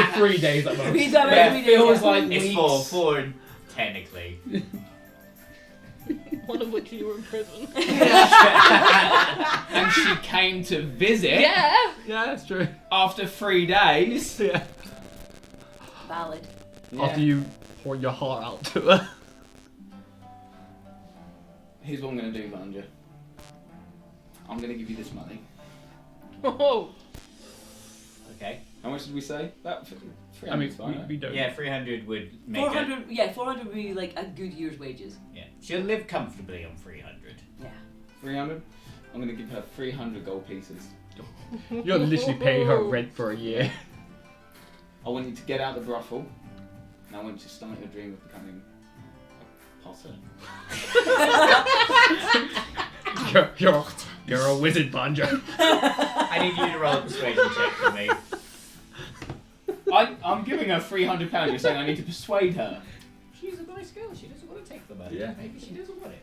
been 3 days at most. We've done Yeah, every it day. feels like It's weeks. four technically. One of which you were in prison. And she came to visit Yeah! Yeah, that's true. after 3 days. Yeah. Valid. After you pour your heart out to her. Here's what I'm going to do, Vanja. I'm going to give you this money. Oh! Okay. How much did we say? That 300. I mean, fine, we don't. Yeah, 300 would make 400. Yeah, 400 would be like a good year's wages. Yeah, she'll live comfortably on 300. Yeah. 300. I'm going to give her 300 gold pieces. You're literally paying her rent for a year. I want you to get out the brothel, and I want you to start your dream of becoming a potter. You're a wizard, Banjo. I need you to roll a persuasion check for me. I'm giving her £300. You're saying I need to persuade her. She's a nice girl. She doesn't want to take the money. Yeah. Maybe she doesn't want it.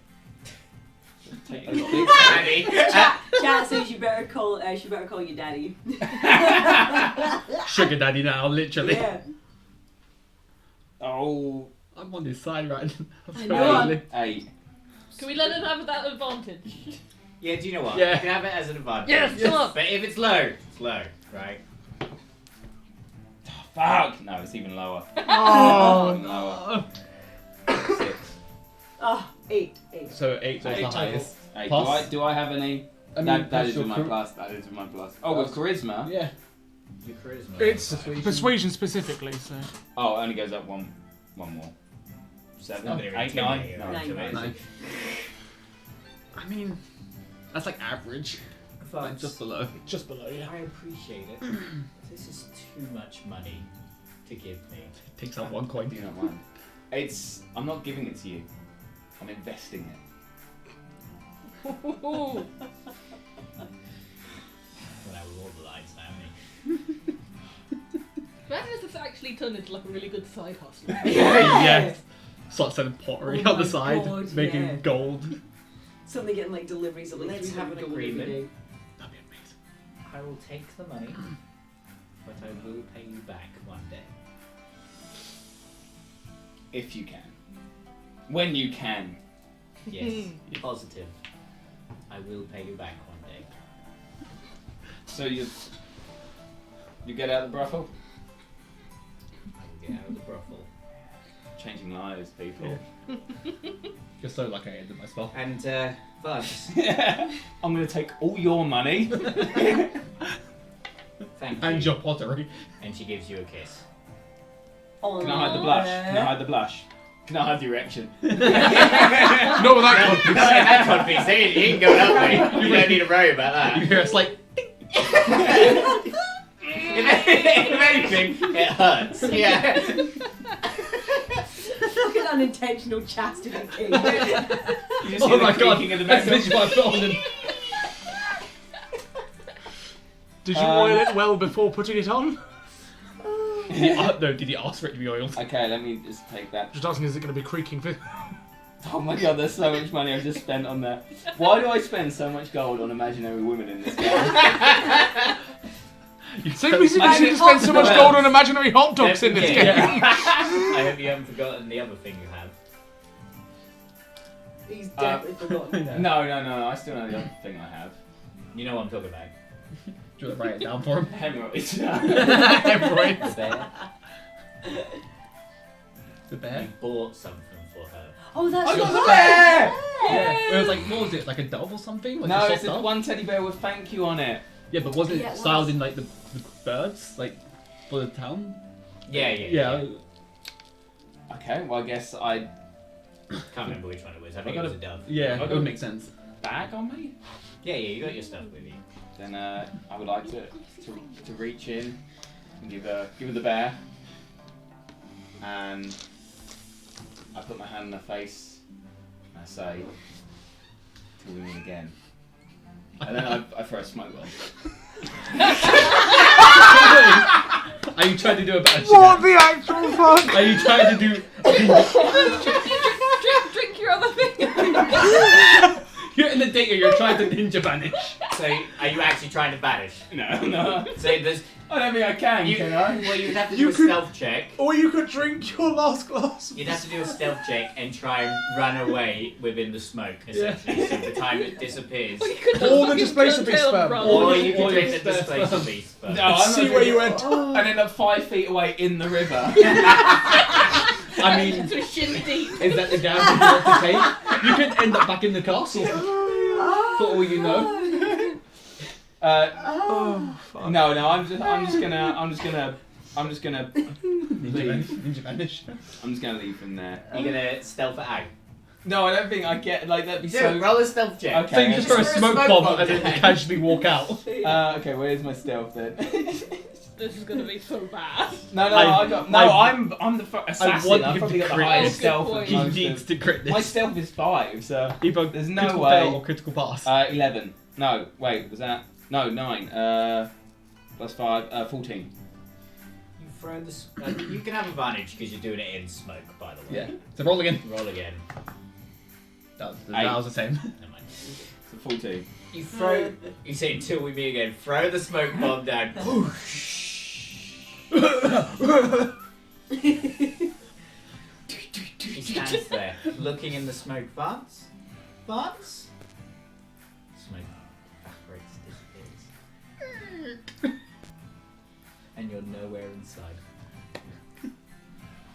Take it. Daddy. Chat says you better call you daddy. Sugar daddy now, literally. Yeah. Oh, I'm on his side right I now. know. 8. Can we let him have that advantage? Yeah, do you know what? Yeah. You can have it as an advantage. Yes, come on. But if it's low, it's low, right? Fuck! No, it's even lower. Oh, Even lower. 6. Oh, 8. So 8 was the 8 highest. 8. Plus? Do I have any? I mean, That plus is your with my plus. That is with my plus. Oh, with charisma. Yeah. Your charisma. It's Persuasion. persuasion specifically, so. Oh, it only goes up one more. 7, Not gonna 8, intimidate 9. you, No, right? it's amazing. I mean, that's like average. Like just below. Just below, yeah. I appreciate it. This is too much money to give me. Takes out 1 coin. Do you not mind? I'm not giving it to you. I'm investing it. Ooh. Well, with all the lights now, Imagine if this actually turned into like a really good side hustle. Yes. Start selling pottery Oh on the my side, God, making yeah. gold. Suddenly getting like deliveries of like Let's have an 300 gold agreement. every day. That'd be amazing. I will take the money, but I will pay you back one day. If you can. When you can. Yes, positive. I will pay you back one day. So you get out of the brothel? I will get out of the brothel. Changing lives, people. Just so like I ended my spell. And, Vance, I'm going to take all your money. thank And you. your pottery. And she gives you a kiss. Oh, Can I hide the blush? Can I hide the blush? Can I hide the erection? Not with that Not in that codpiece, he can go that way. You don't need to worry about You that. hear us like, If anything, it hurts. Yeah. Fucking unintentional chastity thing. You just oh hear the my god, creaking of the that's metal. literally what I put on them. Did you oil it well before putting it on? Did he ask for it to be oiled? Okay, let me just take that. Just asking, is it going to be creaking? Oh my god, there's so much money I've just spent on that. Why do I spend so much gold on imaginary women in this game? So we seem to spend so much gold on imaginary hot dogs in this game. I hope you haven't forgotten the other thing you have. He's definitely forgotten. No, I still know the other thing I have. You know what I'm talking about. Do you want to write it down for him? Hemorrhoids. Hemorrhoids. The bear. The bear? You bought something for her. Oh, that's I got right. the bear! Yeah. It was like, what was it? Like a dove or something? Like No, a soft it's dove? one teddy bear with thank you on it. Yeah, but wasn't Yeah, it it styled was. in like the birds? Like for the town? Yeah. Okay, well I guess I Can't remember which one it was. I think I it got was a dove. Yeah, I it got- would make sense. bag on me. Yeah, you got your stuff with you. Then I would like to reach in and give her the bear, and I put my hand on her face and I say, "Till we meet again." And then I throw a smoke bomb. Are you trying to do a better What the actual fuck? Are you trying to do... Drink your other thing. You're in the data, you're trying to ninja vanish. So, are you actually trying to vanish? No. So there's. I don't think I can. Can I? Well, you'd have to You do a could- stealth check. Or you could drink your last glass. You'd have to do a stealth check and try and run away within the smoke, essentially. So the time it disappears. You could Or the fucking displacer turn beast tail and sperm. run. Or you Or could drink you the displacer step- beast. But No, I'm See not where you drinking- went. And end up 5 feet away in the river. I mean, to shin deep. is that the gamble you want to take? You could end up back in the castle. For all you know. No, I'm just gonna leave. Ninja vanish. I'm just gonna leave from there. you're gonna stealth it out. No, I don't think I get like that'd be So so. roll a stealth check. Okay. So you just throw a Just smoke throw a bomb smoke and then bomb. casually walk out. Okay, where's my stealth then? This is gonna be so bad. No, I'm the assassin. want I've him probably to got the crit. highest Good stealth. point. of He most needs of- to crit this. My stealth is 5, so Either there's no critical way. fail or critical pass. 11. No, wait, was that? No, 9. Plus 5. 14. You throw the. You can have advantage because you're doing it in smoke, by the way. Yeah. So roll again. Roll again. That was the same. Never mind. So 14. You throw. You say until we meet again. Throw the smoke bomb down. He stands there, looking in the smoke. Vance? Vance? Smoke evaporates, disappears. And you're nowhere inside.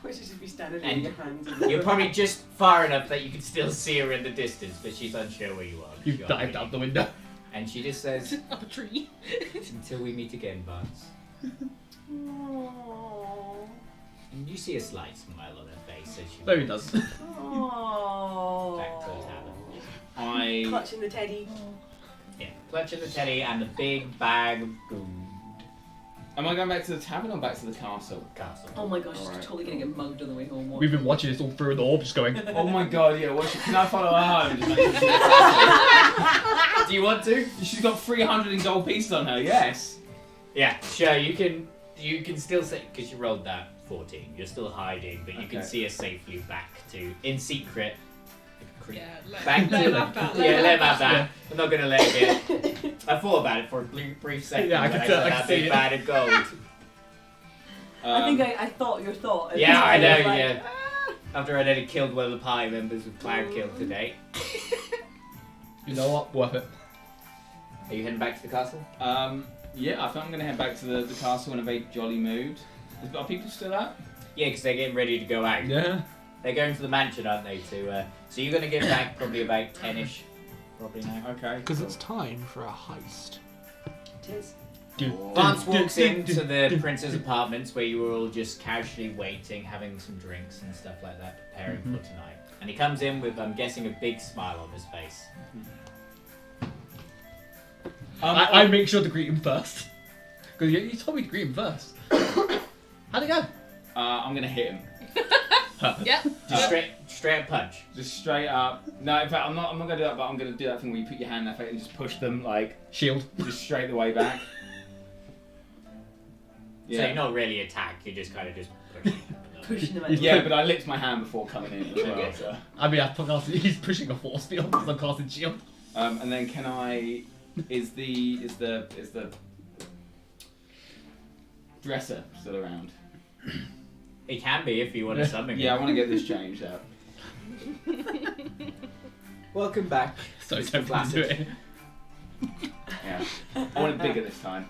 Or should just be standing And in your hands. and- You're probably just far enough that you can still see her in the distance, but she's unsure where you are. You've She dived already- out the window. And she just says, Up a tree. until we meet again, Vance. And you see a slight smile on her face as she There he does. back to the tavern. I. Clutching the teddy. Yeah, clutching the teddy and the big bag of gold. Am I going back to the tavern or back to the castle? Castle. Oh my gosh, Alright. she's totally gonna get mugged on the way home. We've been watching this all through the orb, just going. Oh my god, yeah. Can I follow her home? Just make sure she's- Do you want to? She's got 300 in gold pieces on her. Yes. Yeah, sure. You can still say because you rolled that 14. You're still hiding, but you can Okay. see her safely back to in secret. Yeah, Back let to him have that. yeah, let him have Yeah. that. I'm not gonna let it get. I thought about it for a brief second. Yeah, I when could I tell- said I that could see big it. bag of gold. I think I thought your thought. and Yeah, I was know. like, Yeah. After I nearly killed one of the party members with cloud kill today. You know what? Worth it. Are you heading back to the castle? Yeah, I think I'm going to head back to the castle in a very jolly mood. Are people still out? Yeah, because they're getting ready to go out. Yeah. They're going to the mansion, aren't they? So you're going to get back probably about 10ish, probably now. Okay. Because it's time for a heist. It is. Vance walks into the prince's apartments where you were all just casually waiting, having some drinks and stuff like that, preparing for tonight. And he comes in with, I'm guessing, a big smile on his face. I make sure to greet him first. Because you told me to greet him first. How'd it go? I'm going to hit him. Yep. Just straight up punch. Just straight up. No, in fact, I'm not going to do that, but I'm going to do that thing where you put your hand in their face and just push them, like, Shield. just straight the way back. So you're not really attack, you're just kind of just Pushing them out. Yeah, but I licked my hand before coming in as well. So. I mean, he's pushing a force field because I'm casting shield. And then can I? Is the dresser still around? It can be if you want to summon Yeah, I him. want to get this changed up. Welcome back. So Mr. don't do Placid. it. Yeah, I want it bigger this time.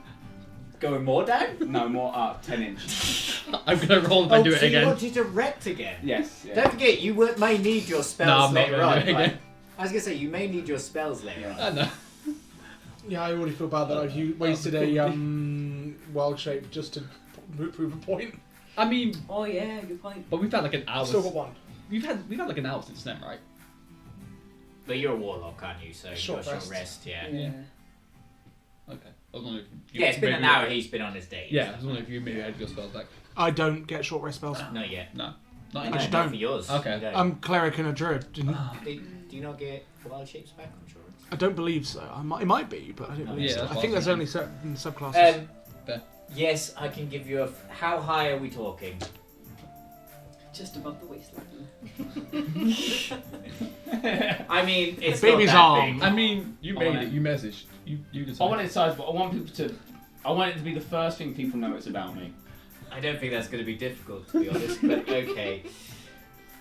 Going more down? No, more up, 10 inch. I'm gonna roll if I do it so again. you want it erect again? Yes. Yeah. Don't forget, you may need your No, spells I'm not later gonna on. do it right? again. I was going to say, you may need your spells later on. I know. Yeah, I already feel bad that I've wasted a wild shape just to prove a point. I mean, Oh yeah, good point. but we've had like an hour. Still got one. We've had like an hour since then, right? But you're a warlock, aren't you? So Short you've got rest. short rest, yeah. Yeah. Okay. I was wondering if you Yeah, it's been an maybe- hour he's been on his date. Yeah, I was wondering if you maybe had your spells back. I don't get short rest spells. Not yet. No. No, Not just yet. not don't. for yours. Okay. You don't. I'm cleric and a druid. do you not get wild shapes back? I'm sure. I don't believe so. It might be, but I don't No, believe yeah, so. that's I what think I was there's only certain subclasses. Fair. Yes, I can give you a. How high are we talking? Just above the waistline. I mean, it's Baby's not that arm. big. I mean, you I made want it. it. You messaged. You decided. I want it sizable. I want people to. I want it to be the first thing people know it's about me. I don't think that's going to be difficult, to be honest, but okay.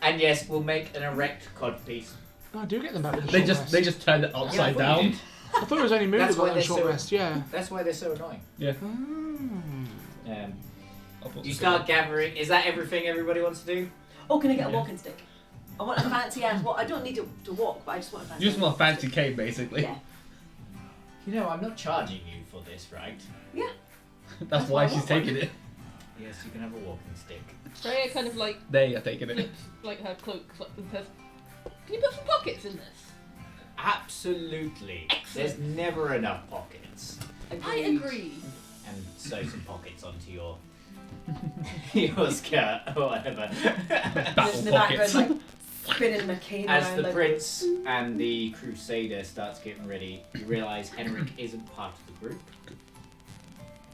And yes, we'll make an erect codpiece. No, I do get them back with a They short just rest. they just turned it upside Yeah, I thought you down. did. I thought it was only moved That's about why on they're short so- rest, yeah. That's why they're so annoying. Yeah. Do you start gathering? Is that everything everybody wants to do? Oh, can I get a walking stick? I want a fancy ass. I don't need to walk, but I just want a fancy. You just want a fancy cave, basically. Yeah. You know, I'm not charging you for this, right? Yeah. That's why she's taking it. Yes, you can have a walking stick. Freya kind of like They are taking it. flips like her cloak and says, "Can you put some pockets in this?" Absolutely. There's never enough pockets. I agree. And sew some pockets onto your your skirt or whatever. Battle In the background, pockets. like spinning my cane As around. the like, prince and the crusader starts getting ready, you realise Henerik isn't part of the group.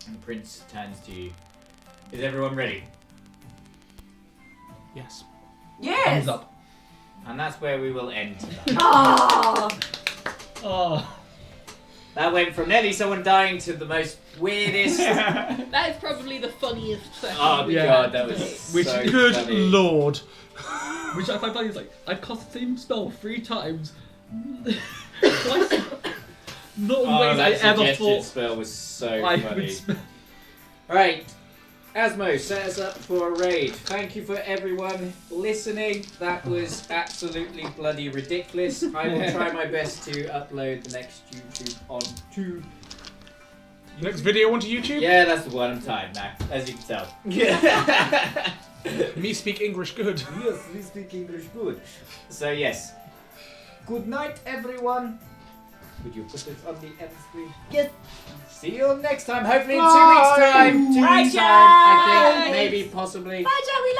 And the prince turns to you. Is everyone ready? Yes. Yes. Thumbs up. And that's where we will end tonight. Oh. Oh. That went from nearly someone dying to the most weirdest. That is probably the funniest session. Oh Yeah. god, that was Which- so Good funny. lord. Which I find funny is like, I cast the same spell 3 times. Twice. Not in Oh, ways I that ever suggestion thought spell was so I funny. would spell. Right, Asmo, set us up for a raid. Thank you for everyone listening. That was absolutely bloody ridiculous. I will try my best to upload the next YouTube onto. Next video onto YouTube? Yeah, that's the one. I'm tired now, as you can tell. Yeah. Me speak English good. Yes, we speak English good. So yes. Good night, everyone. Would you put it on the end screen? Yes. See you next time. Hopefully in 2 Bye. weeks' time. 2 Bye, weeks' time. I guys. think maybe possibly. Bye, Joey.